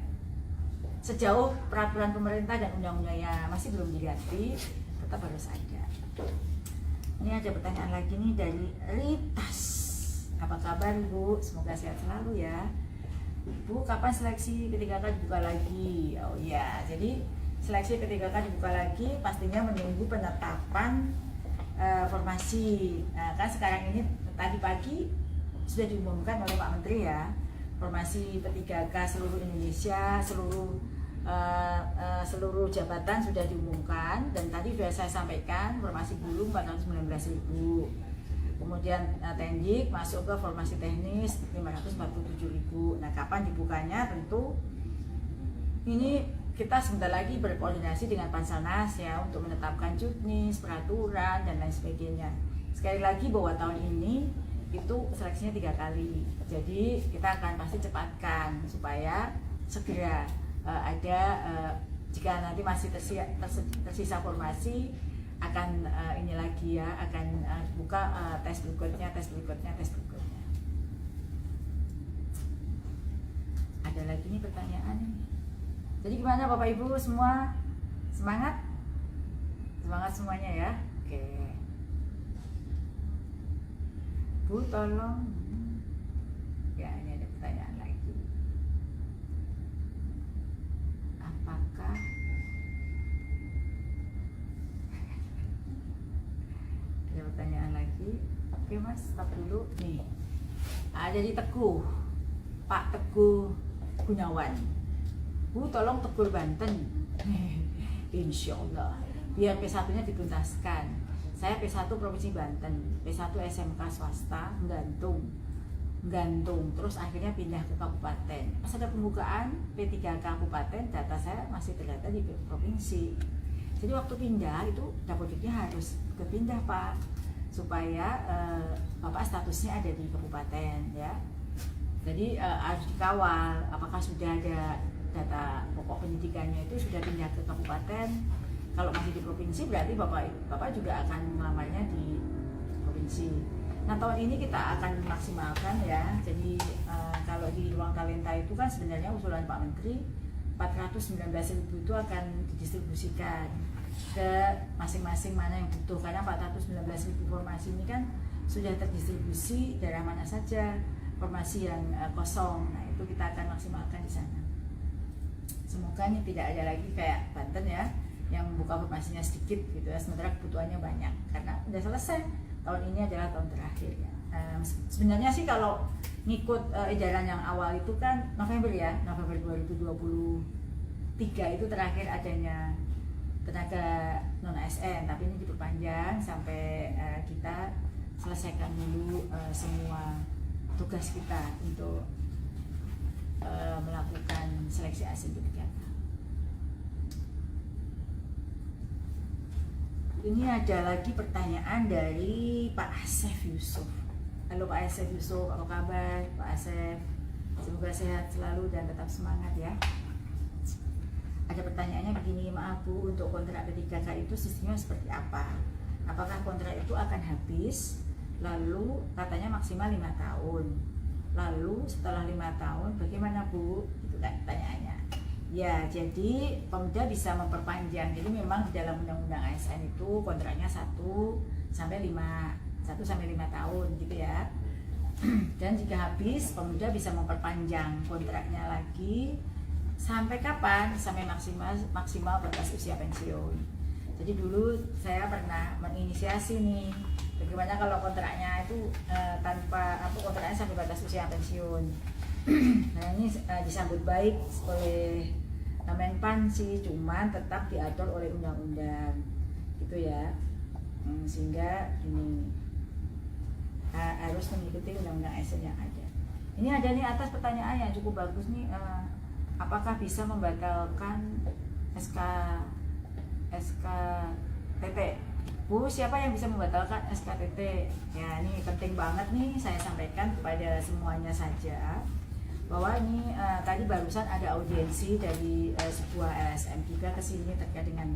Sejauh peraturan pemerintah dan undang-undangnya masih belum diganti, tetap harus ada. Ini ada pertanyaan lagi nih dari Ritas. Apa kabar Bu? Semoga sehat selalu ya. Bu, kapan seleksi P3K dibuka lagi? Oh iya, jadi seleksi P3K dibuka lagi pastinya menunggu penetapan formasi. Nah, kan sekarang ini tadi pagi sudah diumumkan oleh Pak Menteri ya, formasi P3K seluruh Indonesia, seluruh seluruh jabatan sudah diumumkan, dan tadi sudah saya sampaikan formasi guru 419.000. Kemudian Tendik masuk ke formasi teknis 547.000. Nah, kapan dibukanya tentu ini kita sebentar lagi berkoordinasi dengan Panselnas ya untuk menetapkan juknis, peraturan dan lain sebagainya. Sekali lagi bahwa tahun ini itu seleksinya 3 kali. Jadi kita akan pasti cepatkan supaya segera ada jika nanti masih tersisa formasi akan ini lagi ya, akan buka tes berikutnya. Ada lagi nih pertanyaan nih. Jadi gimana Bapak Ibu semua? Semangat? Semangat semuanya ya. Oke. Bu tolong. Ya, ini ada pertanyaan lagi. Apakah ada pertanyaan lagi? Oke Mas, stop dulu nih. Ada di Teguh, Pak Teguh Gunawan. Bu tolong tegur Banten. Insya Allah biar P1 nya dituntaskan. Saya P1 Provinsi Banten, P1 SMK swasta, gantung terus akhirnya pindah ke kabupaten. Pas ada pembukaan P3 kabupaten, data saya masih terdata di provinsi. Jadi waktu pindah itu dapodiknya harus kepindah Pak, supaya Bapak statusnya ada di kabupaten ya. Jadi harus dikawal apakah sudah ada data pokok pendidikannya itu sudah pindah ke kabupaten. Kalau masih di provinsi berarti Bapak juga akan melamarnya di provinsi. Nah, tahun ini kita akan memaksimalkan ya. Jadi kalau di ruang talenta itu kan sebenarnya usulan Pak Menteri 419.000 itu akan didistribusikan ke masing-masing mana yang butuh, karena 419.000 formasi ini kan sudah terdistribusi daerah mana saja formasi yang kosong. Nah, itu kita akan maksimalkan di sana. Semoga ini tidak ada lagi kayak Banten ya, yang buka formasinya sedikit gitu ya, sementara kebutuhannya banyak, karena udah selesai. Tahun ini adalah tahun terakhir ya. Sebenarnya sih kalau ngikut edaran yang awal itu kan November 2023 itu terakhir adanya tenaga non ASN, tapi ini diperpanjang sampai kita selesaikan dulu semua tugas kita untuk melakukan seleksi asing yogyakarta. Ini ada lagi pertanyaan dari Pak Asef Yusuf. Halo Pak Asef Yusuf, apa kabar Pak Asef? Semoga sehat selalu dan tetap semangat ya. Ada pertanyaannya begini, maaf Bu, untuk kontrak P3K itu sistemnya seperti apa? Apakah kontrak itu akan habis, lalu katanya maksimal 5 tahun, lalu setelah 5 tahun bagaimana Bu? Itu kan pertanyaannya. Ya, jadi Pemda bisa memperpanjang. Jadi memang di dalam Undang-Undang ASN itu kontraknya 1 sampai 5 tahun gitu ya. Dan jika habis, Pemda bisa memperpanjang kontraknya lagi sampai kapan? Sampai maksimal batas usia pensiun. Jadi dulu saya pernah menginisiasi nih, bagaimana kalau kontraknya itu kontraknya sampai batas usia pensiun. Nah, ini disambut baik oleh Menpan sih, cuman tetap diatur oleh undang-undang gitu ya, sehingga ini harus mengikuti undang-undang ASN yang ada. Ini ada nih atas pertanyaan yang cukup bagus nih, apakah bisa membatalkan SKTT? Bu, siapa yang bisa membatalkan SKTT? Ya, ini penting banget nih saya sampaikan kepada semuanya saja, bahwa ini tadi barusan ada audiensi dari sebuah LSM juga ke sini terkait dengan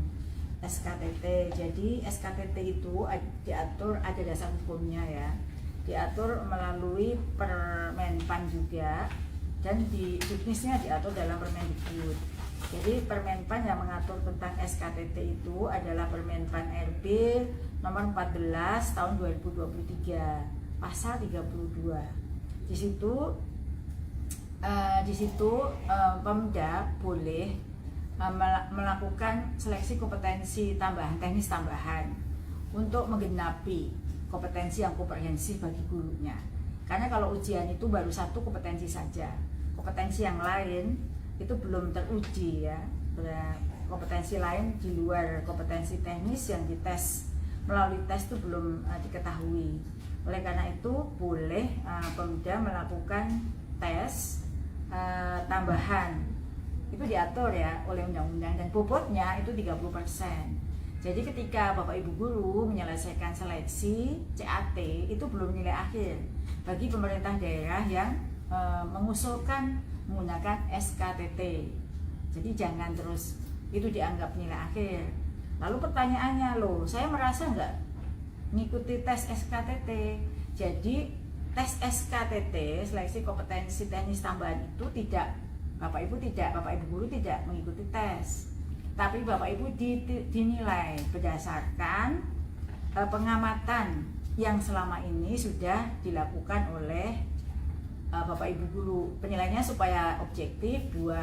SKTT. Jadi SKTT itu diatur, ada dasar hukumnya ya, diatur melalui Permenpan juga, dan di juknisnya diatur dalam Permendikbud. Jadi Permenpan yang mengatur tentang SKTT itu adalah Permenpan RB nomor 14 tahun 2023 pasal 32. Di situ Pemda boleh melakukan seleksi kompetensi tambahan, teknis tambahan untuk menggenapi kompetensi yang komprehensif bagi gurunya. Karena kalau ujian itu baru 1 kompetensi saja, kompetensi yang lain itu belum teruji ya. kompetensi lain di luar kompetensi teknis yang dites melalui tes itu belum diketahui. Oleh karena itu boleh Pemda melakukan tes tambahan. Itu diatur ya oleh undang-undang dan bobotnya itu 30%. Jadi ketika Bapak Ibu guru menyelesaikan seleksi CAT itu belum nilai akhir bagi pemerintah daerah yang mengusulkan menggunakan SKTT. Jadi jangan terus itu dianggap nilai akhir. Lalu pertanyaannya, loh saya merasa nggak mengikuti tes SKTT. Jadi tes SKTT, seleksi kompetensi teknis tambahan itu tidak, Bapak Ibu guru tidak mengikuti tes. Tapi Bapak Ibu dinilai berdasarkan pengamatan yang selama ini sudah dilakukan oleh Bapak Ibu guru. Penilaiannya supaya objektif 2,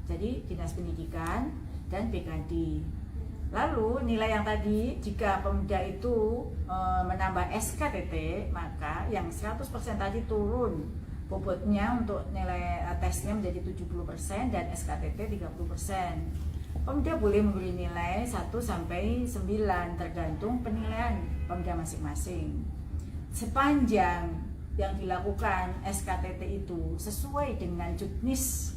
jadi Dinas Pendidikan dan BKD. Lalu nilai yang tadi, jika Pemda itu menambah SKTT, maka yang 100% tadi turun bobotnya untuk nilai tesnya menjadi 70% dan SKTT 30%. Pemda boleh memberi nilai 1-9 tergantung penilaian Pemda masing-masing. Sepanjang yang dilakukan SKTT itu sesuai dengan juknis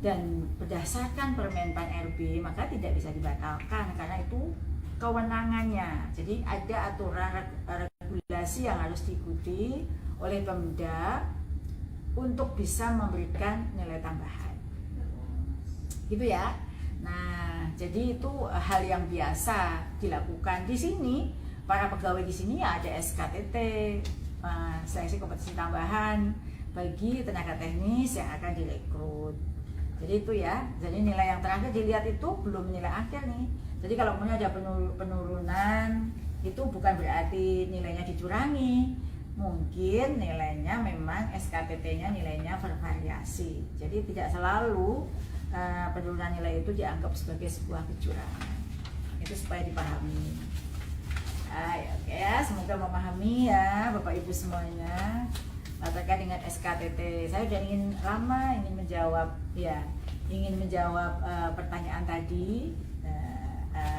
dan berdasarkan Permen Pan RB, maka tidak bisa dibatalkan karena itu kewenangannya. Jadi ada aturan regulasi yang harus diikuti oleh Pemda untuk bisa memberikan nilai tambahan. Gitu ya. Nah, jadi itu hal yang biasa dilakukan di sini. Para pegawai di sini ya ada SKTT, seleksi kompetensi tambahan bagi tenaga teknis yang akan direkrut. Jadi itu ya, jadi nilai yang terakhir dilihat itu belum nilai akhir nih. Jadi kalau punya ada penurunan, itu bukan berarti nilainya dicurangi. Mungkin nilainya memang SKTT-nya nilainya bervariasi. Jadi tidak selalu penurunan nilai itu dianggap sebagai sebuah kecurangan. Itu supaya dipahami. Oke ya, semoga memahami ya Bapak Ibu semuanya terkait dengan SKTT. Saya sudah ingin menjawab ya, pertanyaan tadi,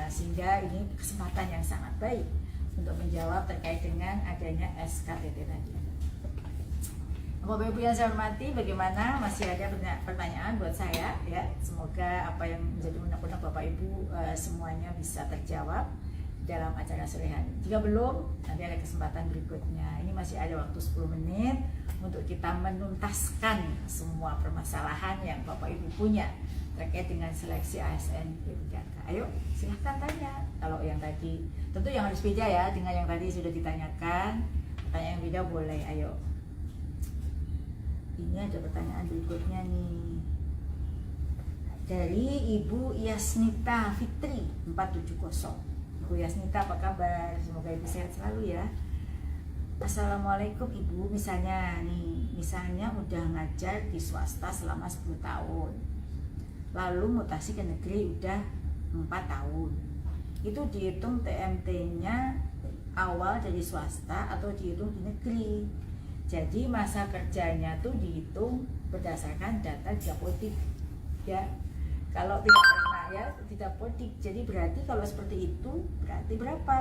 sehingga ini kesempatan yang sangat baik untuk menjawab terkait dengan adanya SKTT tadi. Bapak Ibu yang saya hormati, bagaimana masih ada pertanyaan buat saya ya? Semoga apa yang menjadi unek-unek Bapak Ibu semuanya bisa terjawab dalam acara sore hari. Jika belum, nanti ada kesempatan berikutnya. Ini masih ada waktu 10 menit untuk kita menuntaskan semua permasalahan yang Bapak Ibu punya terkait dengan seleksi ASN P3K. Ayo, silahkan tanya. Kalau yang tadi, tentu yang harus beda ya dengan yang tadi sudah ditanyakan. Pertanyaan yang beda boleh, ayo. Ini ada pertanyaan berikutnya nih. Dari Ibu Yasnita Fitri 470. Ibu Yasnita, apa kabar? Semoga Ibu sehat selalu ya. Assalamualaikum Ibu, misalnya udah ngajar di swasta selama 10 tahun, lalu mutasi ke negeri udah 4 tahun. Itu dihitung TMT-nya awal dari swasta atau dihitung di negeri? Jadi masa kerjanya tuh dihitung berdasarkan data Dapodik ya. Kalau tidak pernah ya tidak politik, jadi berarti kalau seperti itu berarti berapa?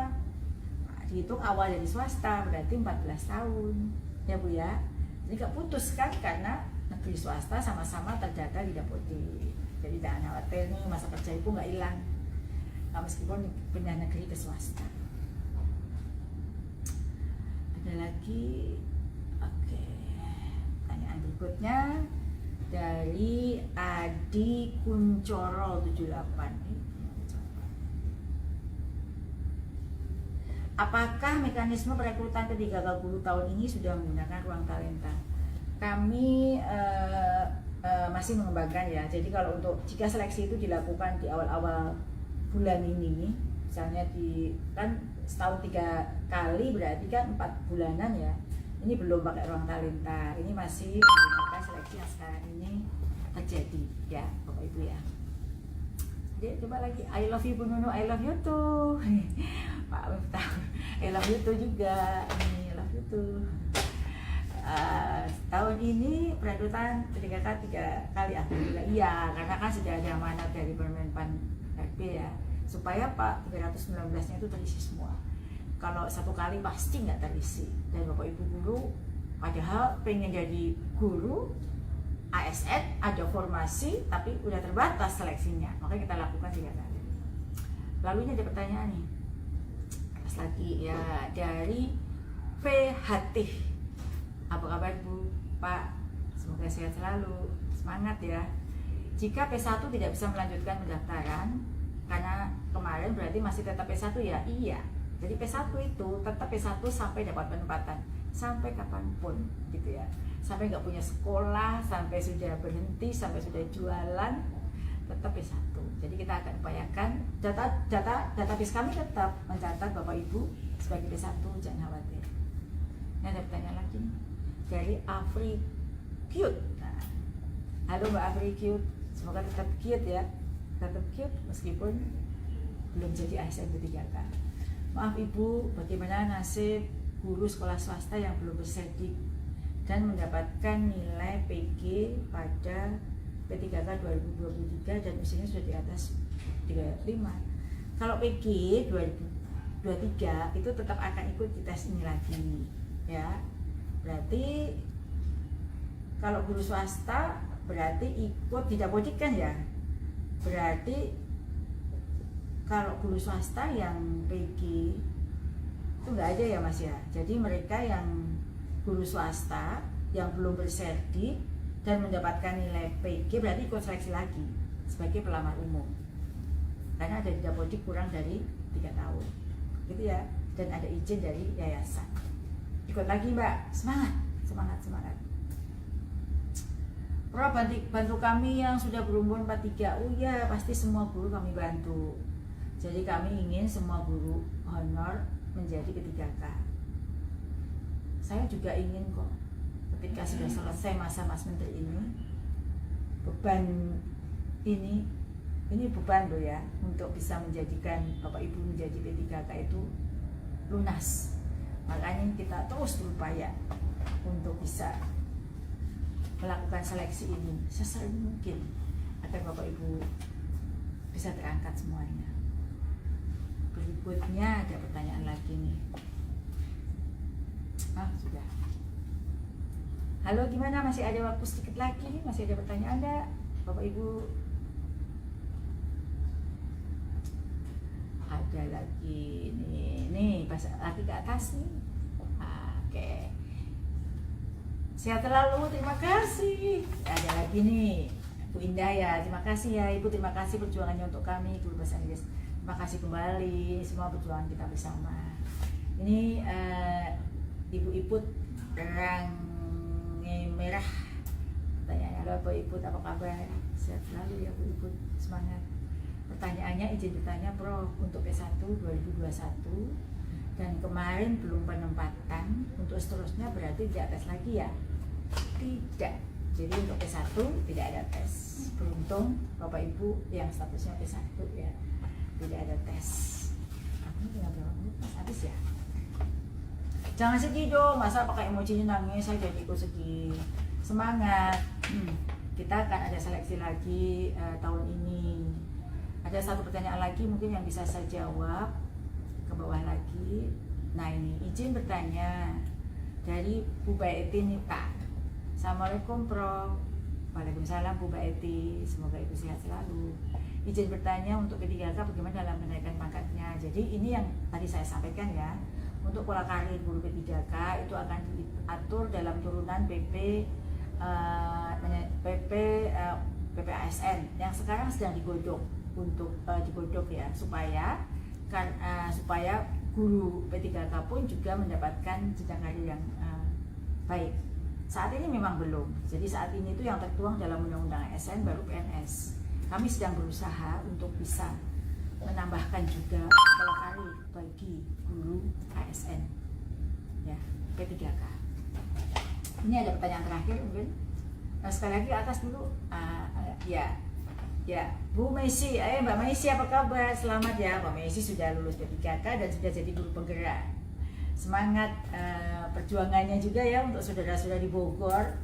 Nah, dihitung awal dari swasta berarti 14 tahun ya Bu ya. Jadi gak putus kan, karena negeri swasta sama-sama terdata di Dapodik. Jadi jangan khawatir nih, masa kerja Ibu gak hilang meskipun pindah negeri ke swasta. Ada lagi? Oke, pertanyaan berikutnya dari Adi Kuncoro 78. Apakah mekanisme perekrutan ketiga guru tahun ini sudah menggunakan ruang talenta? Kami masih mengembangkan ya. Jadi kalau jika seleksi itu dilakukan di awal-awal bulan ini, misalnya kan setahun 3 kali berarti kan 4 bulanan ya. Ini belum pakai ruang talenta, ini masih menggunakan seleksi yang sekarang ini terjadi ya Bapak Ibu ya. Jadi coba lagi, I love you Bu Nunu, I love you too. Pak Miftah, I love you too juga, I love you too. tahun ini peradutan P3K 3 kali alhamdulillah. Iya, karena kan sudah ada amanat dari Permenpan RB ya, supaya Pak 319-nya itu terisi semua. Kalau satu kali pasti nggak terisi. Dan Bapak Ibu guru padahal pengen jadi guru ASN, ada formasi tapi udah terbatas seleksinya, makanya kita lakukan 3 kali. Lalu ini ada pertanyaan nih pas lagi ya dari PHT. Apa kabar Bu? Pak, semoga sehat selalu, semangat ya. Jika P1 tidak bisa melanjutkan pendaftaran karena kemarin berarti masih tetap P1 ya? Iya, jadi P1 itu tetap P1 sampai dapat penempatan, sampai kapanpun gitu ya, sampai nggak punya sekolah, sampai sudah berhenti, sampai sudah jualan, tetap P1. Jadi kita akan upayakan, database kami tetap mencatat Bapak Ibu sebagai P1, jangan khawatir. Ini ada pertanyaan lagi nih dari Afri Cute. Nah, halo Mbak Afri Cute, semoga tetap cute ya, tetap cute meskipun belum jadi ASN P3K. Maaf Ibu, bagaimana nasib guru sekolah swasta yang belum bersedik dan mendapatkan nilai PG pada P3K 2023 dan usianya sudah di atas 35. Kalau PG 2023 itu tetap akan ikut di tes ini lagi ya. Berarti kalau guru swasta berarti ikut tidak wajib kan ya. Berarti kalau guru swasta yang PG itu nggak ada ya Mas ya. Jadi mereka yang guru swasta yang belum berserdik dan mendapatkan nilai PG berarti ikut seleksi lagi sebagai pelamar umum, karena ada dapodik kurang dari 3 tahun gitu ya, dan ada izin dari yayasan. Ikut lagi Mbak, semangat. Pro bantu kami yang sudah berumur 43. Oh ya, pasti semua guru kami bantu. Jadi kami ingin semua guru honor menjadi P3K. Saya juga ingin kok, ketika sudah selesai masa Mas Menteri ini, beban ini beban loh ya, untuk bisa menjadikan Bapak Ibu menjadi P3K itu lunas. Makanya kita terus berupaya untuk bisa melakukan seleksi ini sesering mungkin agar Bapak Ibu bisa terangkat semuanya. Berikutnya ada pertanyaan lagi nih. Sudah. Halo, gimana? Masih ada waktu sedikit lagi nih? Masih ada pertanyaan enggak, Bapak Ibu? Ada lagi nih pas lagi ke atas nih. Oke. Sehat selalu, terima kasih. Ada lagi nih, Bu Indah ya, terima kasih ya Ibu, terima kasih perjuangannya untuk kami guru bahasa Inggris. Terima kasih kembali, semua perjuangan kita bersama. Ini Ibu Iput Rangi Merah. Pertanyaannya, halo Bu Iput, apa kabar? Sehat selalu ya Bu Iput, semangat. Pertanyaannya, izin bertanya Prof, untuk P1 2021 dan kemarin belum penempatan, untuk seterusnya berarti tidak tes lagi ya? Tidak. Jadi untuk P1 tidak ada tes. Beruntung Bapak Ibu yang statusnya P1 ya, tidak ada tes. Ini tinggal berapa menit Mas? Habis ya? Jangan sedih dong, masa pakai emojinya nangis, saya jadi ikut sedih. Semangat. Kita akan ada seleksi lagi tahun ini. Ada satu pertanyaan lagi mungkin yang bisa saya jawab ke bawah lagi. Nah ini, izin bertanya dari Bu Baeti nih Pak. Assalamualaikum Prof. Waalaikumsalam Bu Baeti, semoga Ibu sehat selalu. Izin bertanya untuk P3K bagaimana dalam menaikkan pangkatnya. Jadi ini yang tadi saya sampaikan ya, untuk pola karir guru P3K itu akan diatur dalam turunan PP ASN yang sekarang sedang digodok untuk digodok ya, supaya guru P3K pun juga mendapatkan jenjang karir yang baik. Saat ini memang belum. Jadi saat ini itu yang tertuang dalam Undang-Undang ASN baru PNS. Kami sedang berusaha untuk bisa menambahkan juga pola karir bagi guru ASN ya, P3K. Ini ada pertanyaan terakhir mungkin. Sekali lagi atas dulu. Ya, Bu Messi, Mbak Messi apa kabar? Selamat ya, Mbak Messi sudah lulus P3K dan sudah jadi guru penggerak. Semangat perjuangannya juga ya untuk saudara-saudara di Bogor,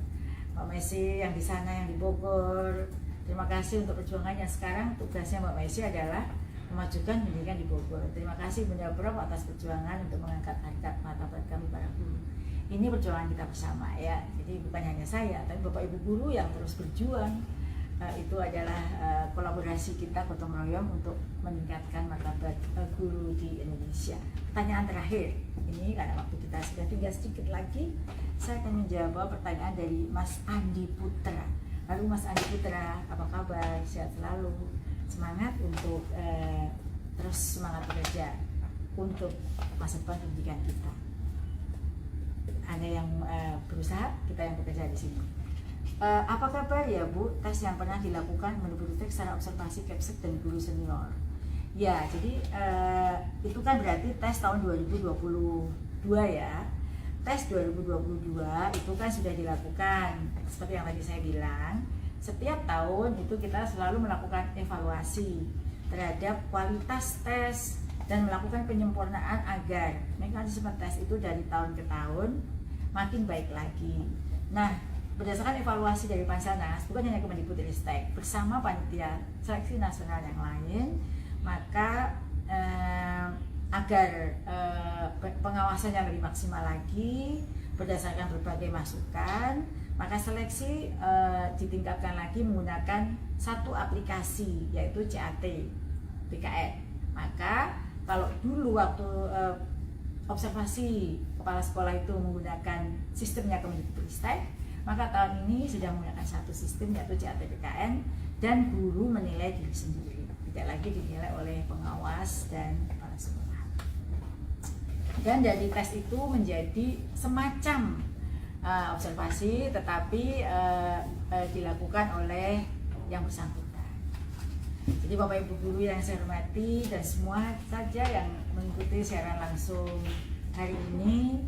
Mbak Messi yang di sana yang di Bogor. Terima kasih untuk perjuangannya. Sekarang tugasnya Mbak Messi adalah memajukan pendidikan di Bogor. Terima kasih Bunda Prof atas perjuangan untuk mengangkat harkat martabat kami para guru. Ini perjuangan kita bersama ya. Jadi bukan hanya saya, tapi Bapak Ibu guru yang terus berjuang. Itu adalah kolaborasi kita gotong royong untuk meningkatkan martabat guru di Indonesia. Pertanyaan terakhir ini karena waktu kita sudah tinggal sedikit lagi, saya akan menjawab pertanyaan dari Mas Andi Putra. Lalu Mas Andi Putra, apa kabar? Sehat selalu, semangat untuk terus semangat bekerja untuk masa depan pendidikan kita. Anda yang berusaha, kita yang bekerja di sini. Apa kabar ya Bu, tes yang pernah dilakukan menurut tes secara observasi Kepsek dan guru senior? Ya, jadi itu kan berarti tes tahun 2022 ya. Tes 2022 itu kan sudah dilakukan. Seperti yang tadi saya bilang, setiap tahun itu kita selalu melakukan evaluasi terhadap kualitas tes dan melakukan penyempurnaan agar mekanisme tes itu dari tahun ke tahun makin baik lagi. Nah, berdasarkan evaluasi dari Pansanas, bukan hanya Kemendikbudristek, bersama panitia seleksi nasional yang lain, maka agar pengawasannya lebih maksimal lagi, berdasarkan berbagai masukan, maka seleksi ditingkatkan lagi menggunakan satu aplikasi, yaitu CAT BKN. Maka kalau dulu waktu observasi kepala sekolah itu menggunakan sistemnya Kemendikbudristek, maka tahun ini sudah menggunakan satu sistem yaitu CAT-BKN dan guru menilai diri sendiri, tidak lagi dinilai oleh pengawas dan kepala sekolah. Dan dari tes itu menjadi semacam observasi, tetapi dilakukan oleh yang bersangkutan. Jadi Bapak Ibu guru yang saya hormati dan semua saja yang mengikuti siaran langsung hari ini,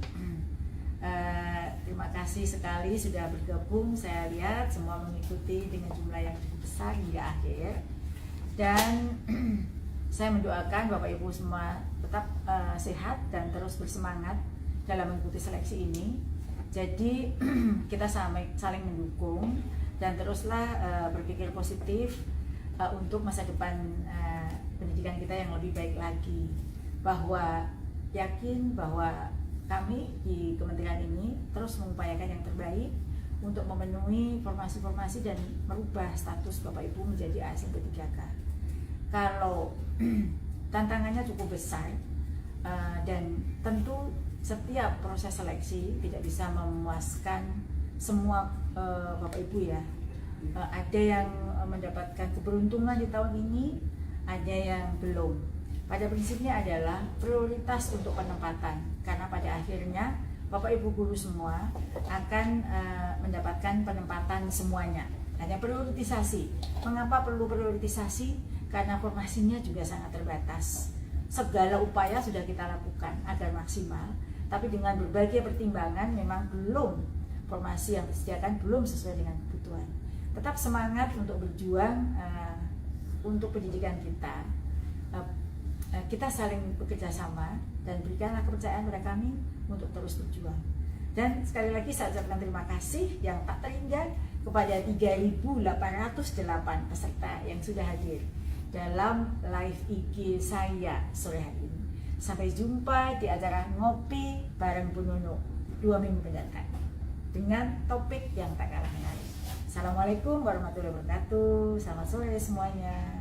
terima kasih sekali sudah bergabung. Saya lihat semua mengikuti dengan jumlah yang cukup besar hingga akhir. Dan saya mendoakan Bapak Ibu semua tetap sehat dan terus bersemangat dalam mengikuti seleksi ini. Jadi kita saling mendukung dan teruslah berpikir positif untuk masa depan pendidikan kita yang lebih baik lagi. Bahwa yakin bahwa kami di kementerian ini terus mengupayakan yang terbaik untuk memenuhi formasi-formasi dan merubah status Bapak Ibu menjadi ASN P3K. Kalau tantangannya cukup besar dan tentu setiap proses seleksi tidak bisa memuaskan semua Bapak Ibu ya. Ada yang mendapatkan keberuntungan di tahun ini, ada yang belum. Pada prinsipnya adalah prioritas untuk penempatan, karena pada akhirnya Bapak Ibu guru semua akan mendapatkan penempatan semuanya. Hanya prioritisasi. Mengapa perlu prioritisasi? Karena formasinya juga sangat terbatas. Segala upaya sudah kita lakukan agar maksimal, tapi dengan berbagai pertimbangan memang belum, formasi yang disediakan belum sesuai dengan kebutuhan. Tetap semangat untuk berjuang untuk pendidikan kita. Kita saling bekerja sama dan berikanlah kepercayaan pada kami untuk terus berjuang. Dan sekali lagi saya ucapkan terima kasih yang tak terhingga kepada 3.808 peserta yang sudah hadir dalam live IG saya sore hari ini. Sampai jumpa di acara ngopi bareng Bu Nunu 2 minggu mendatang dengan topik yang tak kalah menarik. Assalamualaikum warahmatullahi wabarakatuh. Selamat sore semuanya.